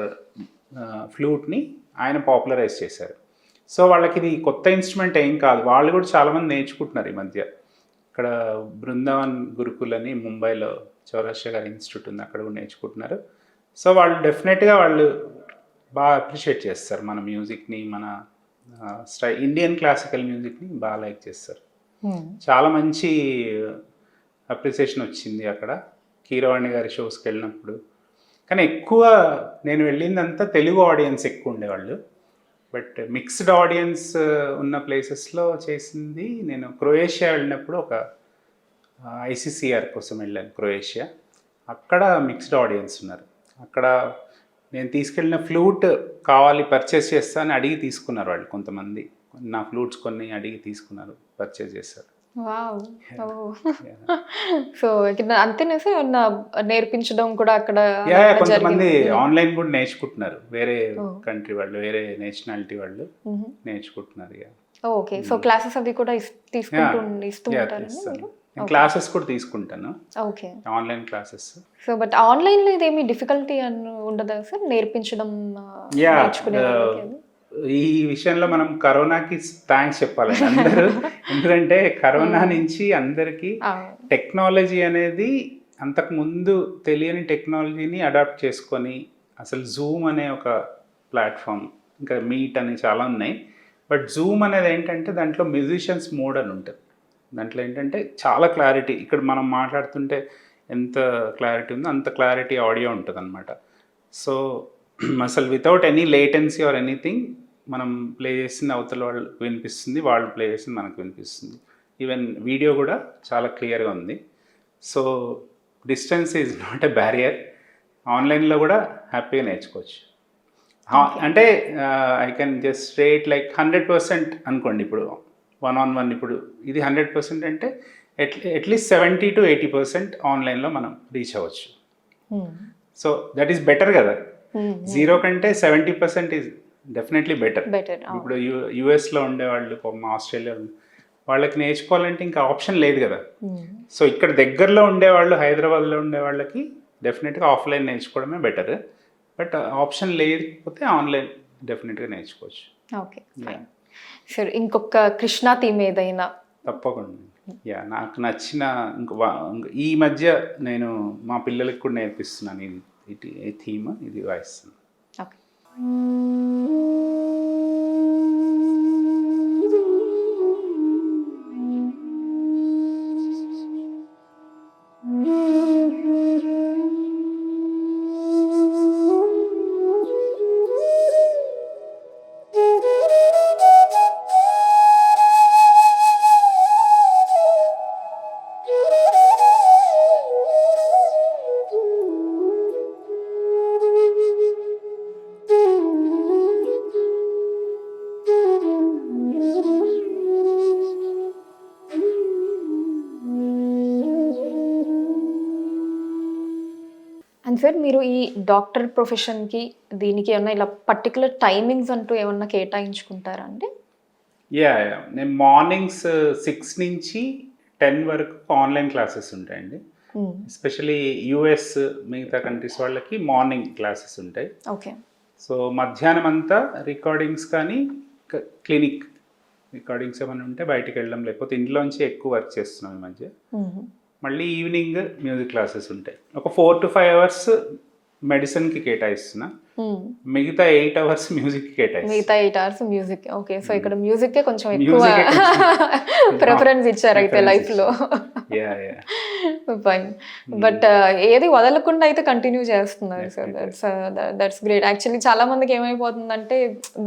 ఫ్లూట్ని ఆయన పాపులరైజ్ చేశారు. సో వాళ్ళకి ఇది కొత్త ఇన్స్ట్రుమెంట్ ఏం కాదు, వాళ్ళు కూడా చాలామంది నేర్చుకుంటున్నారు ఈ మధ్య. ఇక్కడ బృందావన్ గురుకుల్ అని ముంబైలో చౌరాసియా గారి ఇన్స్టిట్యూట్ ఉంది, అక్కడ కూడా నేర్చుకుంటున్నారు. సో వాళ్ళు డెఫినెట్గా వాళ్ళు బాగా అప్రిషియేట్ చేస్తారు మన మ్యూజిక్ని, మన ఇండియన్ క్లాసికల్ మ్యూజిక్ని బాగా లైక్ చేస్తారు. చాలా మంచి అప్రిసియేషన్ వచ్చింది అక్కడ కీరవాణి గారి షోస్కి వెళ్ళినప్పుడు. కానీ ఎక్కువ నేను వెళ్ళిందంతా తెలుగు ఆడియన్స్ ఎక్కువ ఉండేవాళ్ళు, బట్ మిక్స్డ్ ఆడియన్స్ ఉన్న ప్లేసెస్లో చేసింది. నేను క్రొయేషియా వెళ్ళినప్పుడు ఒక ఐసీసీఆర్ కోసం వెళ్ళాను క్రొయేషియా, అక్కడ మిక్స్డ్ ఆడియన్స్ ఉన్నారు. అక్కడ నేను తీసుకెళ్ళిన ఫ్లూట్ కావాలి పర్చేస్ చేస్తా అని అడిగి తీసుకున్నారు వాళ్ళు, కొంతమంది నా ఫ్లూట్స్ కొన్ని అడిగి తీసుకున్నారు, పర్చేస్ చేశారు. సో అంతేనా సార్, నేర్పించడం కూడా అక్కడ? కొంతమంది ఆన్లైన్ కూడా నేర్చుకుంటున్నారు, వేరే కంట్రీ వాళ్ళు, వేరే నేషనాలిటీ వాళ్ళు నేర్చుకుంటున్నారు. ఓకే. సో క్లాసెస్ అవి కూడా ఇస్తుంటారు? క్లాసెస్ కూడా తీసుకుంటాను. Okay, online classes. So but online లో ఇదేమి డిఫికల్టీ అని ఉండదా సార్ నేర్పించడం? ఈ విషయంలో మనం కరోనాకి థ్యాంక్స్ చెప్పాలండి అందరూ. ఎందుకంటే కరోనా నుంచి అందరికీ టెక్నాలజీ అనేది, అంతకుముందు తెలియని టెక్నాలజీని అడాప్ట్ చేసుకొని, అసలు జూమ్ అనే ఒక ప్లాట్ఫామ్, ఇంకా మీట్ అని చాలా ఉన్నాయి, బట్ జూమ్ అనేది ఏంటంటే దాంట్లో మ్యూజిషియన్స్ మోడ్ అని ఉంటుంది. దాంట్లో ఏంటంటే చాలా క్లారిటీ, ఇక్కడ మనం మాట్లాడుతుంటే ఎంత క్లారిటీ ఉందో అంత క్లారిటీ ఆడియో ఉంటుంది అనమాట. సో అసలు without any latency or anything మనం ప్లే చేసింది అవతల వాళ్ళు వినిపిస్తుంది, వాళ్ళు ప్లే చేసింది మనకు వినిపిస్తుంది. ఈవెన్ వీడియో కూడా చాలా క్లియర్గా ఉంది. So distance is not a barrier. ఆన్లైన్లో కూడా హ్యాపీగా నేర్చుకోవచ్చు. అంటే I can just rate like 100% అనుకోండి. ఇప్పుడు 1-on-1 ఇప్పుడు ఇది 100% అంటే అట్లీస్ట్ 70 to 80% ఆన్లైన్లో మనం రీచ్ అవ్వచ్చు. సో దట్ ఈస్ బెటర్ కదా. 0 కంటే 70% ఈజ్ డెఫినెట్లీ బెటర్. ఇప్పుడు యుఎస్లో ఉండేవాళ్ళు, ఆస్ట్రేలియా వాళ్ళకి నేర్చుకోవాలంటే ఇంకా ఆప్షన్ లేదు కదా. సో ఇక్కడ దగ్గరలో ఉండేవాళ్ళు, హైదరాబాద్లో ఉండే వాళ్ళకి డెఫినెట్గా ఆఫ్లైన్ నేర్చుకోవడమే బెటర్. బట్ ఆప్షన్ లేకపోతే ఆన్లైన్ డెఫినెట్గా నేర్చుకోవచ్చు. ఓకే సరే, ఇంకొక కృష్ణ థీమ్ ఏదైనా? తప్పకుండా. నాకు నచ్చిన ఈ మధ్య నేను మా పిల్లలకి కూడా నేర్పిస్తున్నాను ఈ థీమ్, ఇది వాయిస్తున్నాను. ఓకే. అండ్ సార్, మీరు ఈ డాక్టర్ ప్రొఫెషన్కి దీనికి ఏమన్నా ఇలా పర్టికులర్ టైమింగ్స్ అంటూ ఏమన్నా కేటాయించుకుంటారా అండి? నేను మార్నింగ్స్ 6 నుంచి 10 వరకు ఆన్లైన్ క్లాసెస్ ఉంటాయండి. ఎస్పెషలీ యుఎస్ మిగతా కంట్రీస్ వాళ్ళకి మార్నింగ్ క్లాసెస్ ఉంటాయి. ఓకే. సో మధ్యాహ్నం అంతా రికార్డింగ్స్ కానీ క్లినిక్ రికార్డింగ్స్ ఏమైనా ఉంటే బయటికి వెళ్ళడం, లేకపోతే ఇంట్లోంచి ఎక్కువ వర్క్ చేస్తున్నాం ఈ మధ్య. మళ్ళీ ఈవినింగ్ మ్యూజిక్ క్లాసెస్ ఉంటాయి. ఒక 4 to 5 hours మెడిసిన్కి కేటాయిస్తున్నా, మిగతా 8 hours మ్యూజిక్కి కేటాయిస్తున్నా. మిగతా 8 hours మ్యూజిక్. ఓకే. సో ఇక్కడ మ్యూజిక్కే కొంచెం ఎక్కువ ప్రిఫరెన్స్ ఇచ్చారు అయితే లైఫ్లో. ఫైన్. బట్ ఏది వదలకుండా అయితే కంటిన్యూ చేస్తున్నారు సార్. That's great. యాక్చువల్లీ చాలా మందికి ఏమైపోతుందంటే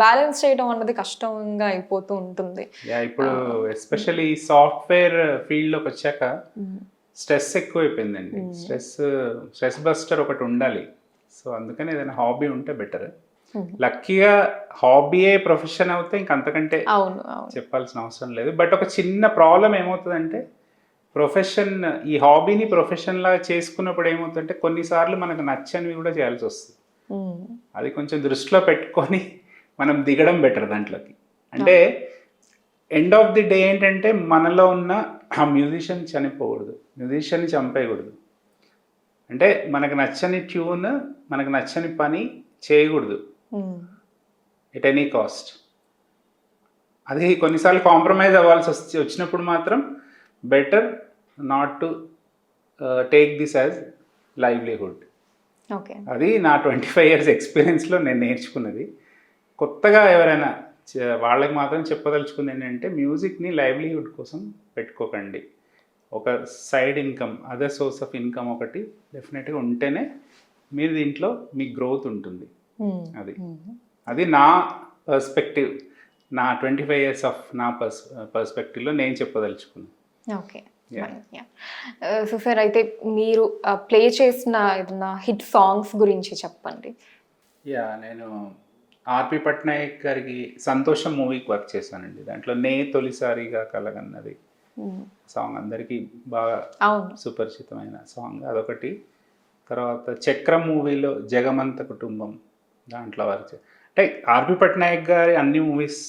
బ్యాలెన్స్ చేయడం అన్నది కష్టంగా అయిపోతూ ఉంటుంది. ఇప్పుడు ఎస్పెషల్లీ సాఫ్ట్వేర్ ఫీల్డ్లోకి వచ్చాక స్ట్రెస్ ఎక్కువైపోయిందండి. స్ట్రెస్ బస్టర్ ఒకటి ఉండాలి. సో అందుకని ఏదైనా హాబీ ఉంటే బెటర్. లక్కీగా హాబీయే ప్రొఫెషన్ అవుతే ఇంకంతకంటే చెప్పాల్సిన అవసరం లేదు. బట్ ఒక చిన్న ప్రాబ్లం ఏమవుతుందంటే, ప్రొఫెషన్, ఈ హాబీని ప్రొఫెషన్ లాగా చేసుకున్నప్పుడు ఏమవుతుందంటే కొన్నిసార్లు మనకు నచ్చనివి కూడా చేయాల్సి వస్తుంది. అది కొంచెం దృష్టిలో పెట్టుకొని మనం దిగడం బెటర్ దాంట్లోకి. అంటే ఎండ్ ఆఫ్ ది డే ఏంటంటే మనలో ఉన్న ఆ మ్యూజిషియన్ చనిపోకూడదు, మ్యూజిషియన్ని చంపేయకూడదు. అంటే మనకు నచ్చని ట్యూన్, మనకు నచ్చని పని చేయకూడదు ఎట్ ఎనీ కాస్ట్. అది కొన్నిసార్లు కాంప్రమైజ్ అవ్వాల్సి వచ్చినప్పుడు మాత్రం better not to take this as livelihood. అది నా 25 years ఎక్స్పీరియన్స్లో నేను నేర్చుకున్నది. కొత్తగా ఎవరైనా వాళ్ళకి మాత్రం చెప్పదలుచుకుంది ఏంటంటే, మ్యూజిక్ని లైవ్లీహుడ్ కోసం పెట్టుకోకండి. ఒక side income, other source of income ఒకటి డెఫినెట్గా ఉంటేనే మీరు దీంట్లో మీ గ్రోత్ ఉంటుంది. అది నా పర్స్పెక్టివ్, నా 25 years ఆఫ్ నా పర్స్పెక్టివ్లో నేను చెప్పదలుచుకున్నాను. ఓకే. సో సార్, అయితే మీరు ప్లే చేసిన ఏదైనా హిట్ సాంగ్స్ గురించి చెప్పండి. నేను ఆర్పి పట్నాయక్ గారికి సంతోషం మూవీకి వర్క్ చేశానండి. దాంట్లో నే తొలిసారిగా కలగన్నది సాంగ్ అందరికీ బాగా సుపరిచితమైన సాంగ్, అదొకటి. తర్వాత చక్రం మూవీలో జగమంత కుటుంబం, దాంట్లో వర్క్ అంటే ఆర్పి పట్నాయక్ గారి అన్ని మూవీస్,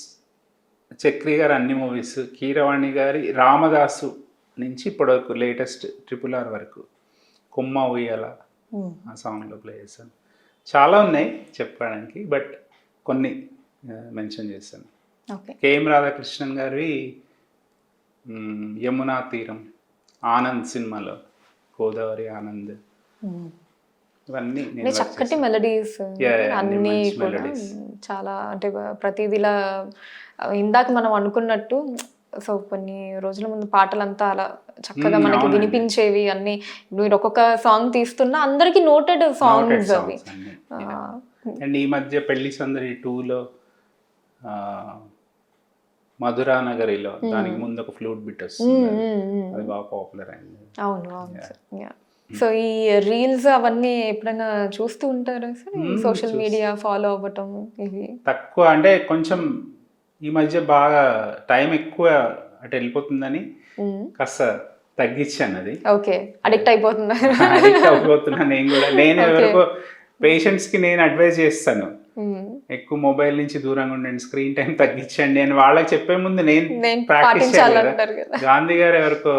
చక్రి గారి అన్ని మూవీస్, కీరవాణి గారి రామదాసు నుంచి ఇప్పటివరకు లేటెస్ట్ RRR వరకు, కొమ్మ ఉయ్యాల ఆ సాంగ్లో ప్లే చేశాను. చాలా ఉన్నాయి చెప్పడానికి, బట్ కొన్ని మెన్షన్ చేశాను. కేఎం రాధాకృష్ణన్ గారి యమునా తీరం, ఆనంద్ సినిమాలో గోదావరి ఆనంద్, ఇవన్నీ నేను అంటే చక్కటి మెలడీస్ అన్నీ మంచి కూడా melodies. చాలా అంటే ప్రతిదిలా ఇందాక మనం అనుకున్నట్టు సో కొన్ని రోజుల ముందు పాటలంతా అలా చక్కగా మనకి అవునండి. వినిపించేవి అన్ని. మీరు ఒక్కొక్క సాంగ్ తీస్తున్నా అందరికి నోటెడ్ సాంగ్స్ అవి. అండ్ ఈ మధ్య పెళ్లి సందడి 2లో మధురా నగరిలో దానికి ముందు ఒక ఫ్లూట్ బిట్ వస్తుంది, అది బాగా పాపులర్ అయింది. అవును అవును. సో ఈ రీల్స్ అవన్నీ ఎప్పుడైనా చూస్తూ ఉంటారా సార్? సోషల్ మీడియా ఫాలో అవ్వటం ఇవి తక్కువ, అంటే కొంచెం ఈ మధ్య బాగా టైం ఎక్కువ అటు వెళ్ళిపోతుందని కాస్త తగ్గించాను అది. ఓకే, అడిక్ట్ అయిపోతుందా? అడిక్ట్ అయిపోతున్నా నేను కూడా. నేను ఎవరికో పేషెంట్స్కి నేను అడ్వైజ్ చేస్తాను, ఎక్కువ మొబైల్ నుంచి దూరంగా ఉండండి, స్క్రీన్ టైం తగ్గించండి అని వాళ్ళకి చెప్పే ముందు నేను ప్రాక్టీస్ చేయాలి కదా. గాంధీ గారు ఎవరికో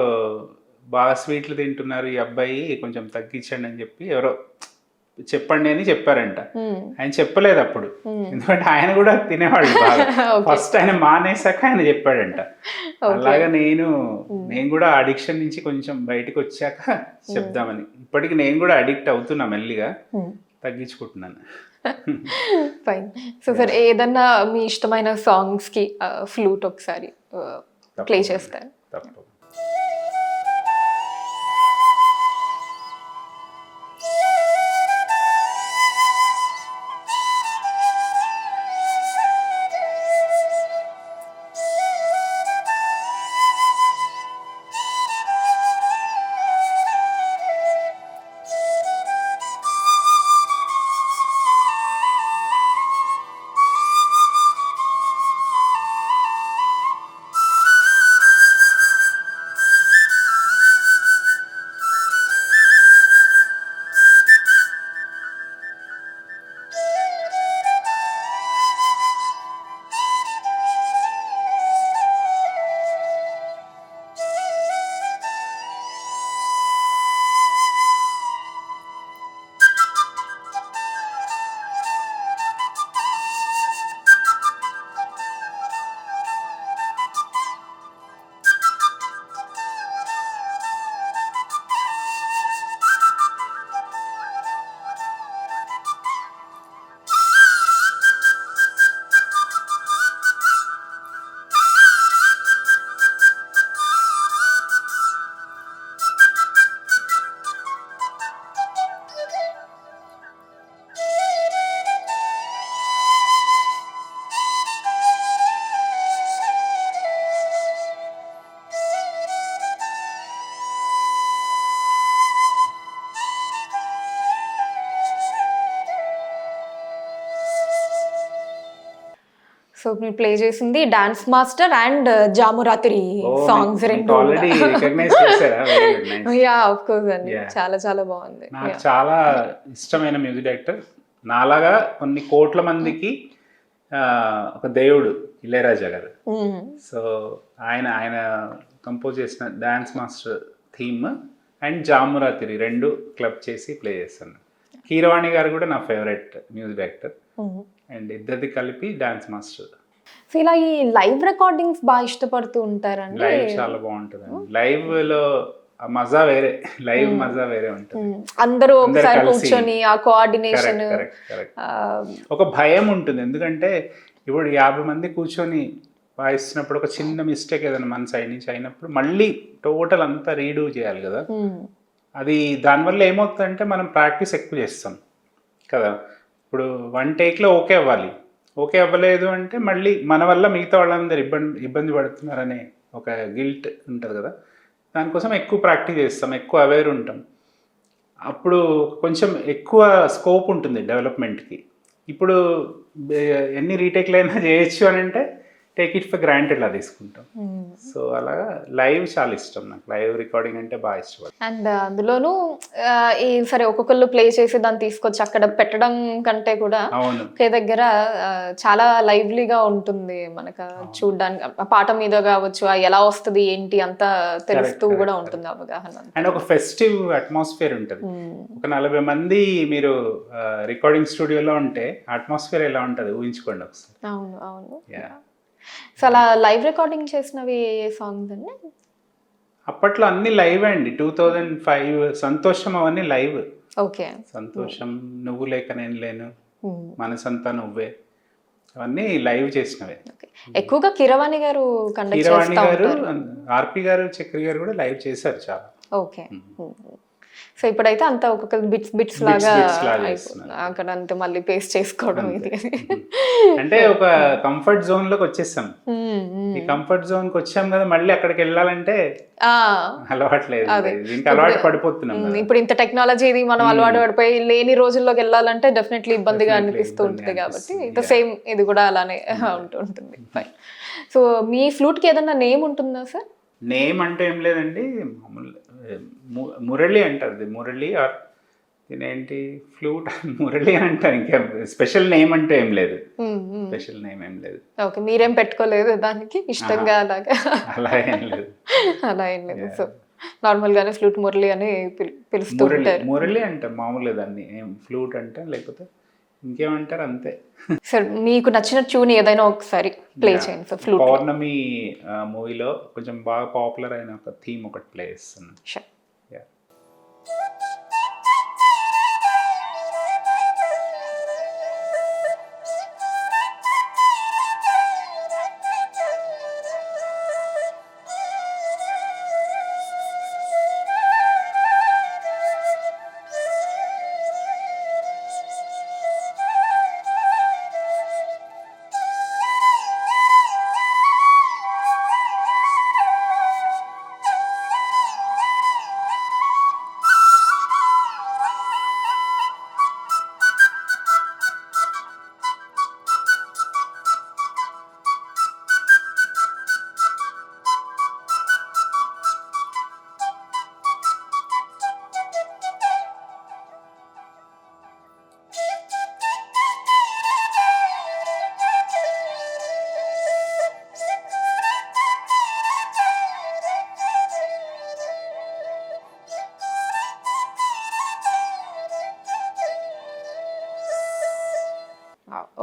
బాగా స్వీట్లు తింటున్నారు ఈ అబ్బాయి, కొంచెం తగ్గించండి అని చెప్పి ఎవరో చెప్పండి అని చెప్పారంట. ఆయన చెప్పలేదు అప్పుడు, ఎందుకంటే ఆయన కూడా తినేవాళ్ళు బాగా. ఫస్ట్ ఆయన మానేసాక ఆయన చెప్పాడంట. అలాగా నేను కూడా అడిక్షన్ నుంచి కొంచెం బయటకు వచ్చాక చెప్దామని. ఇప్పటికి నేను కూడా అడిక్ట్ అవుతున్నా, మెల్లిగా తగ్గించుకుంటున్నాను. ఫైన్. సో సార్ ఏదన్నా మీ ఇష్టమైన సాంగ్స్ కి ఫ్లూట్ ఒకసారి ప్లే చేస్తారు? తప్ప సో మీరు ప్లే చేసింది dance master and Jamurathri songs రెండు. ఆల్రెడీ రికగ్నైజ్ చేశారా? Very good, nice. Yeah of course అండి, చాలా చాలా బాగుంది. నాకు చాలా ఇష్టమైన మ్యూజిక్ డైరెక్టర్. నాలాగా కొన్ని కోట్ల మందికి ఒక దేవుడు ఇళయరాజా గారు. సో ఆయన కంపోజ్ చేసిన dance master theme and Jamurathri రెండు క్లబ్ చేసి ప్లే చేస్తాను. కీరవాణి గారు కూడా నా ఫేవరెట్ మ్యూజిక్ డైరెక్టర్, అండ్ ఇద్దరిది కలిపి డాన్స్ మాస్టర్. సో ఇలా ఈ లైవ్ రికార్డింగ్స్ బాగా ఇష్టపడుతూ ఉంటారండి? లైవ్ చాలా బాగుంటుంది, లైవ్ లో మజా వేరే, లైవ్ మజా వేరే ఉంటుంది. అందరూ ఒకసారి కూర్చొని ఆ కోఆర్డినేషన్, ఒక భయం ఉంటుంది. ఎందుకంటే ఇప్పుడు 50 మంది కూర్చొని వాయిస్తున్నప్పుడు ఒక చిన్న మిస్టేక్ ఏదైనా మన సైడ్ నుంచి అయినప్పుడు మళ్ళీ టోటల్ అంతా రీడూ చేయాలి కదా. అది దానివల్ల ఏమవుతుందంటే మనం ప్రాక్టీస్ ఎక్కువ చేస్తాం కదా. ఇప్పుడు 1 టేక్లో ఓకే అవ్వాలి, ఓకే అవ్వలేదు అంటే మళ్ళీ మన వల్ల మిగతా వాళ్ళందరూ ఇబ్బంది పడుతున్నారనే ఒక గిల్ట్ ఉంటుంది కదా. దానికోసం ఎక్కువ ప్రాక్టీస్ చేస్తాం, ఎక్కువ అవేర్ ఉంటాం. అప్పుడు కొంచెం ఎక్కువ స్కోప్ ఉంటుంది డెవలప్మెంట్కి. ఇప్పుడు ఎన్ని రీటేక్లు అయినా చేయొచ్చు అని అంటే టేక్ ఇట్ ఫర్ గ్రాంటెడ్ లా తీసుకుంటాం. సో అలాగా లైవ్ చాలా ఇష్టం నాకు, లైవ్ రికార్డింగ్ అంటే బాగా ఇష్టం. అండ్ అందులోనూ సరే ఒక్కొక్కళ్ళు ప్లే చేసి దాన్ని తీసుకొచ్చి అక్కడ పెట్టడం కంటే కూడా ఒకే దగ్గర చాలా లైవ్లీగా ఉంటుంది మనకు చూడడానికి. పాట మీద కావచ్చు, ఎలా వస్తుంది ఏంటి అంతా తెలుస్తూ కూడా ఉంటుంది అవగాహన. అండ్ ఒక ఫెస్టివ్ అట్మాస్ఫియర్ ఉంటుంది. ఒక 40 మంది మీరు రికార్డింగ్ స్టూడియోలో ఉంటే అట్మాస్ఫియర్ ఎలా ఉంటుంది ఊహించుకోండి ఒకసారి. అవును అవును. సో అలా లైవ్ రికార్డింగ్ చేసినవి ఏ సాంగ్స్ అండి? అప్పట్లో అన్ని లైవ్ అండి. 2005 సంతోషం అవన్నీ లైవ్. ఓకే. సంతోషం, నువ్వు లేక నేను లేను, మనసంతా నువ్వే, అవన్నీ లైవ్ చేసినవే. ఎక్కువగా కీరవాణి గారు కండక్ట్ కీరవాణి చేస్తా గారు, ఉంటారు. ఆర్పి గారు, చక్రి గారు కూడా లైవ్ చేశారు చాలా. ఓకే. సో ఇప్పుడైతే అంతా ఒక్కొక్క బిట్స్ లాగా బిట్స్ లాగా చేస్తున్నారు. అక్కడ అంతా మళ్ళీ పేస్ట్ చేసుకోవడం ఇది. అంటే ఒక కంఫర్ట్ జోన్ లోకి వచ్చేసాం. ఈ కంఫర్ట్ జోన్ కి వచ్చాం కదా, మళ్ళీ అక్కడికి వెళ్ళాలంటే అలవాట్లేదు, ఇంకా అలవాటు పడిపోతున్నాం కదా. ఇప్పుడు ఇంత టెక్నాలజీ ఇది మనం అలవాటు పడిపోయి లేని రోజుల్లోకి వెళ్ళాలంటే డెఫినెట్లీ ఇబ్బందిగా అనిపిస్తూ ఉంటుంది కాబట్టి ఇది సేమ్ ఇది కూడా అలానే ఉంటుంది. ఫైన్. సో మీ ఫ్లూట్ కి ఏదన్నా నేమ్ ఉంటుందా సార్? నేమ్ అంటే ఏం లేదండి, మామూలు మురళి అంటారు. మురళి ఆర్ ఇదేంటి ఫ్లూట్ మురళి అని అంటారు. ఇంకా స్పెషల్ నేమ్ అంటే ఏం లేదు, స్పెషల్ నేమ్ ఏం లేదు. ఓకే, మీరేం పెట్టుకోలేదు దానికి ఇష్టంగా అలాగా? అలా ఏం లేదు, అలా ఏం లేదు. సో నార్మల్ గానే ఫ్లూట్ మురళి అని పిలుస్తూ ఉంటారు. మురళి అంటారు మామూలుగా దాన్ని, ఏం ఫ్లూట్ అంటే లేకపోతే ఇంకేమంటారు అంతే. సార్ మీకు నచ్చిన ట్యూన్ ఏదైనా ఒకసారి ప్లే చేయండి సార్. ఫ్లూట్ పౌర్ణమి మూవీలో కొంచెం బాగా పాపులర్ అయిన ఒక థీమ్ ఒకటి ప్లే చేస్తున్నాను.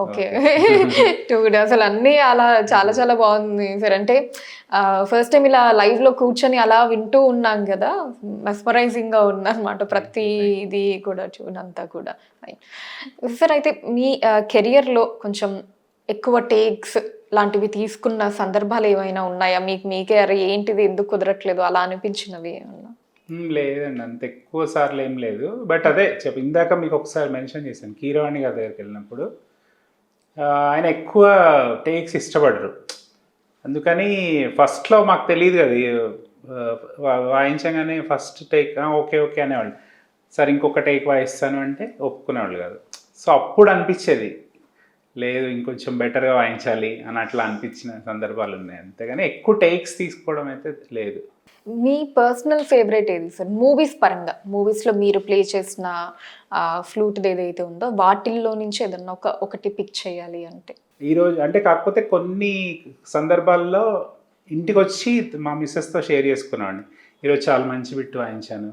ఓకే. అసలు అన్నీ అలా చాలా చాలా బాగుంది సార్. అంటే ఫస్ట్ టైం ఇలా లైవ్ లో కూర్చొని అలా వింటూ ఉన్నాం కదా, మెస్మరైజింగ్ గా ఉందన్నమాట ప్రతి ఇది కూడా, ట్యూన్ అంతా కూడా. సార్ అయితే మీ కెరియర్ లో కొంచెం ఎక్కువ టేక్స్ లాంటివి తీసుకున్న సందర్భాలు ఏమైనా ఉన్నాయా? మీకే అరే ఏంటిది ఎందుకు కుదరట్లేదు అలా అనిపించినవి ఏమన్నా? లేదండి, అంత ఎక్కువ సార్లు ఏం లేదు. బట్ అదే ఇందాక మీకు ఒకసారి మెన్షన్ చేశాను, కీరవాణి గారి దగ్గరికి వెళ్ళినప్పుడు ఆయన ఎక్కువ టేక్స్ ఇష్టపడరు. అందుకని ఫస్ట్లో మాకు తెలియదు కదా, వాయించగానే ఫస్ట్ టేక్ ఓకే ఓకే అనేవాళ్ళు. సరే ఇంకొక టేక్ వాయిస్తాను అంటే ఒప్పుకునేవాళ్ళు కాదు. సో అప్పుడు అనిపించేది లేదు ఇంకొంచెం బెటర్గా వాయించాలి అని అట్లా అనిపించిన సందర్భాలు ఉన్నాయి. అంతేగాని ఎక్కువ టేక్స్ తీసుకోవడం అయితే లేదు. మీ పర్సనల్ ఫేవరెట్ ఏది సార్ మూవీస్ పరంగా? మూవీస్లో మీరు ప్లే చేసిన ఫ్లూట్ ఏదైతే ఉందో వాటిల్లో నుంచి ఏదన్నా ఒకటి పిక్ చేయాలి అంటే? ఈరోజు అంటే కాకపోతే కొన్ని సందర్భాల్లో ఇంటికి వచ్చి మా మిస్సెస్తో షేర్ చేసుకున్నామండి, ఈరోజు చాలా మంచి బిట్టు వాయించాను,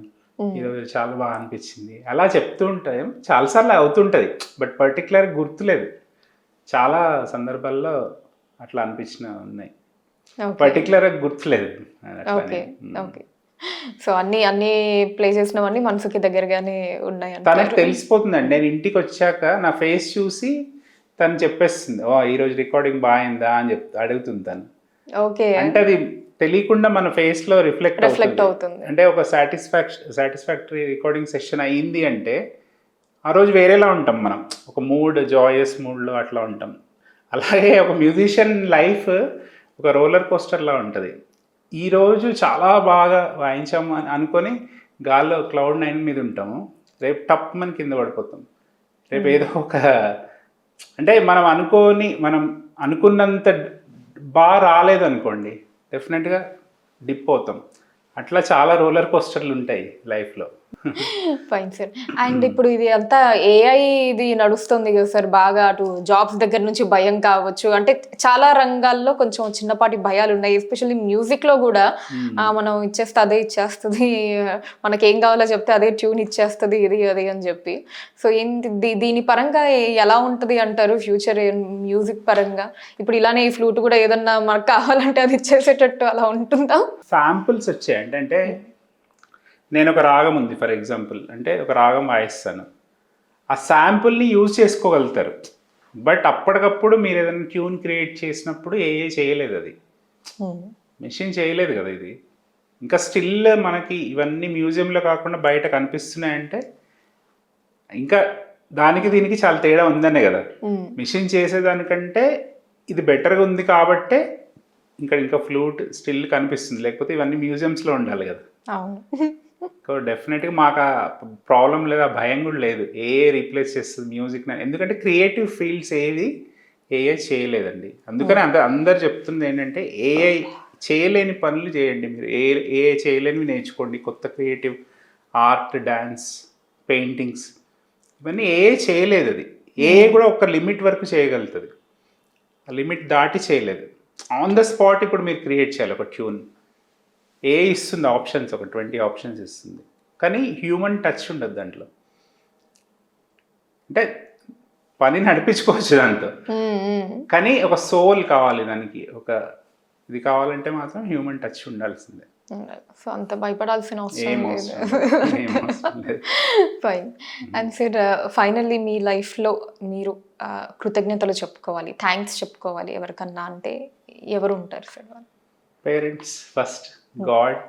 ఈరోజు చాలా బాగా అనిపించింది, అలా చెప్తూ ఉంటాయి. చాలాసార్లు అవుతుంటుంది, బట్ పర్టికులర్ గుర్తులేదు. చాలా సందర్భాల్లో అట్లా అనిపించిన ఉన్నాయి, పర్టికులర్ గుర్తులేదు. Okay okay. సో అన్ని ప్లే చేసినవన్నీ మనసుకి దగ్గరగానే ఉన్నాయి. తనకు తెలిసిపోతుందండి, నేను ఇంటికి వచ్చాక నా ఫేస్ చూసి తను చెప్పేస్తుంది, ఓ ఈరోజు రికార్డింగ్ బాగుందా అని అడుగుతుంది తను. ఓకే, అంటే అది తెలియకుండా మన ఫేస్ లో రిఫ్లెక్ట్ అవుతుంది. అంటే ఒక సాటిస్ఫాక్టరీ రికార్డింగ్ సెషన్ అయ్యింది అంటే ఆ రోజు వేరేలా ఉంటాం మనం, ఒక మూడ్ జాయస్ మూడ్లో అట్లా ఉంటాం. అలాగే ఒక మ్యూజిషియన్ లైఫ్ ఒక రోలర్ కోస్టర్లా ఉంటుంది. ఈరోజు చాలా బాగా వాయించాము అని అనుకొని గాల్లో క్లౌడ్ 9 మీద ఉంటాము, రేపు టప్ మన కింద పడిపోతాం. రేపు ఏదో ఒక అంటే మనం అనుకున్నంత బాగా రాలేదు అనుకోండి, డెఫినెట్గా డిప్ అవుతాం. అట్లా చాలా రోలర్ కోస్టర్లు ఉంటాయి లైఫ్లో. Fine sir. అండ్ ఇప్పుడు ఇది అంతా ఏఐ ఇది నడుస్తుంది కదా సార్, బాగా అటు జాబ్స్ దగ్గర నుంచి భయం కావచ్చు, అంటే చాలా రంగాల్లో కొంచెం చిన్నపాటి భయాలు ఉన్నాయి. ఎస్పెషల్లీ మ్యూజిక్లో కూడా మనం ఇచ్చేస్తే అదే ఇచ్చేస్తుంది, మనకేం కావాలో చెప్తే అదే ట్యూన్ ఇచ్చేస్తుంది, ఇది అది అని చెప్పి. సో ఏంటి దీని పరంగా ఎలా ఉంటుంది అంటారు ఫ్యూచర్ మ్యూజిక్ పరంగా? ఇప్పుడు ఇలానే ఈ ఫ్లూట్ కూడా ఏదన్నా మనకు కావాలంటే అది ఇచ్చేసేటట్టు అలా ఉంటుందా? శాంపుల్స్ వచ్చాయి అంటే నేను ఒక రాగం ఉంది ఫర్ ఎగ్జాంపుల్, అంటే ఒక రాగం వాయిస్తాను, ఆ శాంపుల్ని యూజ్ చేసుకోగలుగుతారు. బట్ అప్పటికప్పుడు మీరు ఏదైనా ట్యూన్ క్రియేట్ చేసినప్పుడు చేయలేదు, అది మెషిన్ చేయలేదు కదా ఇది. ఇంకా స్టిల్ మనకి ఇవన్నీ మ్యూజియంలో కాకుండా బయట కనిపిస్తున్నాయంటే ఇంకా దానికి దీనికి చాలా తేడా ఉందనే కదా. మిషన్ చేసేదానికంటే ఇది బెటర్గా ఉంది కాబట్టే ఇంకా ఫ్లూట్ స్టిల్ కనిపిస్తుంది, లేకపోతే ఇవన్నీ మ్యూజియంస్లో ఉండాలి కదా. డెఫినెట్గా మాకు ఆ ప్రాబ్లం లేదు, ఆ భయం కూడా లేదు. రీప్లేస్ చేస్తుంది మ్యూజిక్, ఎందుకంటే క్రియేటివ్ ఫీల్డ్స్ ఏది ఏఐ చేయలేదండి. అందుకని అందరు చెప్తుంది ఏంటంటే ఏఐ చేయలేని పనులు చేయండి, మీరు ఏఐ చేయలేనివి నేర్చుకోండి. కొత్త క్రియేటివ్ ఆర్ట్, డ్యాన్స్, పెయింటింగ్స్ ఇవన్నీ ఏఐ చేయలేదు. అది ఏఐ కూడా ఒక లిమిట్ వరకు చేయగలుగుతుంది, ఆ లిమిట్ దాటి చేయలేదు. ఆన్ ద స్పాట్ ఇప్పుడు మీరు క్రియేట్ చేయాలి ఒక ట్యూన్, ఏ ఇస్తుంది ఆప్షన్స్, ఒక 20 ఆప్షన్స్ ఇస్తుంది, కానీ హ్యూమన్ టచ్ ఉండదు దాంట్లో. అంటే పని నడిపించుకోవచ్చు దాంతో, కానీ ఒక సోల్ కావాలి దానికి, ఒక ఇది కావాలంటే మాత్రం హ్యూమన్ టచ్ ఉండాల్సిందే. సో అంత భయపడాల్సిన అవసరం లేదు. ఫైన్. అండ్ సార్ ఫైనల్లీ మీ లైఫ్లో మీరు కృతజ్ఞతలు చెప్పుకోవాలి, థ్యాంక్స్ చెప్పుకోవాలి ఎవరికన్నా అంటే ఎవరు ఉంటారు sir? Parents first, God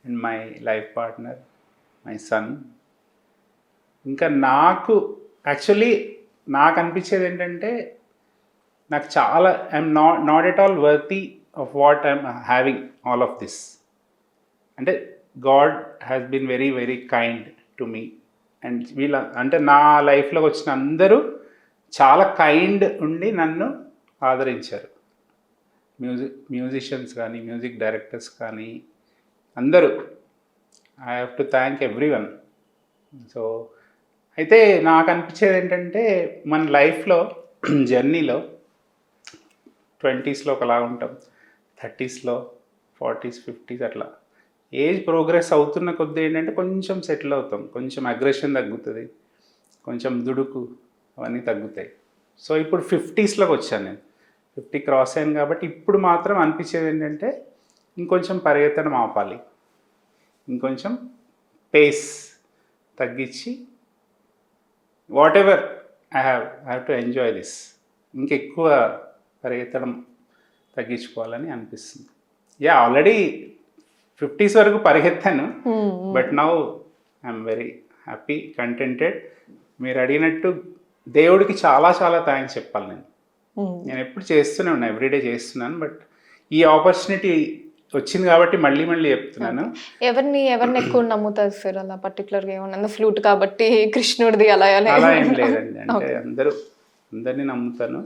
and my life partner, my son. ఇంకా నాకు యాక్చువల్లీ నాకు అనిపించేది ఏంటంటే నాకు చాలా I'm not at all worthy of what I'm having all of this. అంటే God has been very very kind to me. And అంటే నా లైఫ్లోకి వచ్చిన అందరూ చాలా కైండ్ ఉండి నన్ను ఆదరించారు. మ్యూజిషియన్స్ కానీ, మ్యూజిక్ డైరెక్టర్స్ కానీ, అందరూ. I have to thank everyone. So అయితే నాకు అనిపించేది ఏంటంటే మన లైఫ్లో జర్నీలో 20sలో ఒకలా ఉంటాం, 30sలో, 40s, 50s అట్లా ఏజ్ ప్రోగ్రెస్ అవుతున్న కొద్దీ ఏంటంటే కొంచెం సెటిల్ అవుతాం, కొంచెం అగ్రెషన్ తగ్గుతుంది, కొంచెం దుడుకు అవన్నీ తగ్గుతాయి. సో ఇప్పుడు 50sలోకి వచ్చాను నేను, 50 క్రాస్ అయ్యాను కాబట్టి ఇప్పుడు మాత్రం అనిపించేది ఏంటంటే ఇంకొంచెం పరిగెత్తడం ఆపాలి, ఇంకొంచెం పేస్ తగ్గించి whatever I have to enjoy this, ఇంకెక్కువ పరిగెత్తడం తగ్గించుకోవాలని అనిపిస్తుంది. ఆల్రెడీ 50s వరకు పరిగెత్తాను, but now I'm very happy, contented. మీరు అడిగినట్టు దేవుడికి చాలా చాలా థ్యాంక్స్ చెప్పాలి. నేను ఎప్పుడు చేస్తూనే ఉన్నాను, ఎవ్రీడే చేస్తున్నాను, బట్ ఈ ఆపర్చునిటీ వచ్చింది కాబట్టి మళ్ళీ మళ్ళీ చెప్తున్నాను. ఎవరిని ఎక్కువ నమ్ముతారు సార్? అలా పర్టికులర్గా ఏమన్నా ఫ్లూట్ కాబట్టి కృష్ణుడిది అలా అలా ఏం లేదండి. అంటే అందరినీ నమ్ముతాను.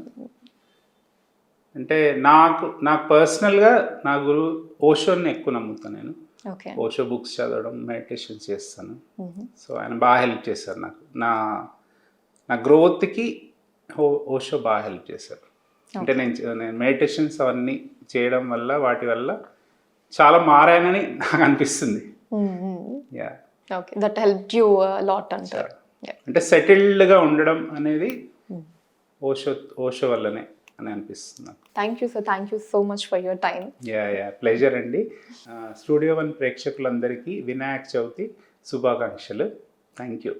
అంటే నాకు పర్సనల్గా నా గురువు ఓషోని ఎక్కువ నమ్ముతాను నేను. ఓషో బుక్స్ చదవడం, మెడిటేషన్ చేస్తాను. సో ఆయన బాగా హెల్ప్ చేశారు నాకు, నా గ్రోత్కి ఓషో బాగా హెల్ప్ చేశారు. అంటే నేను మెడిటేషన్స్ అవన్నీ చేయడం వల్ల, వాటి వల్ల చాలా మారానని నాకు అనిపిస్తుంది. దట్ హెల్ప్డ్ యూ లాట్ అంటారు. అంటే సెటిల్డ్గా ఉండడం అనేది ఓషో వల్లనే అని అనిపిస్తుంది. Thank you sir, thank you so much for your time. Pleasure అండి. స్టూడియో 1 ప్రేక్షకులందరికీ వినాయక చవితి శుభాకాంక్షలు. Thank you.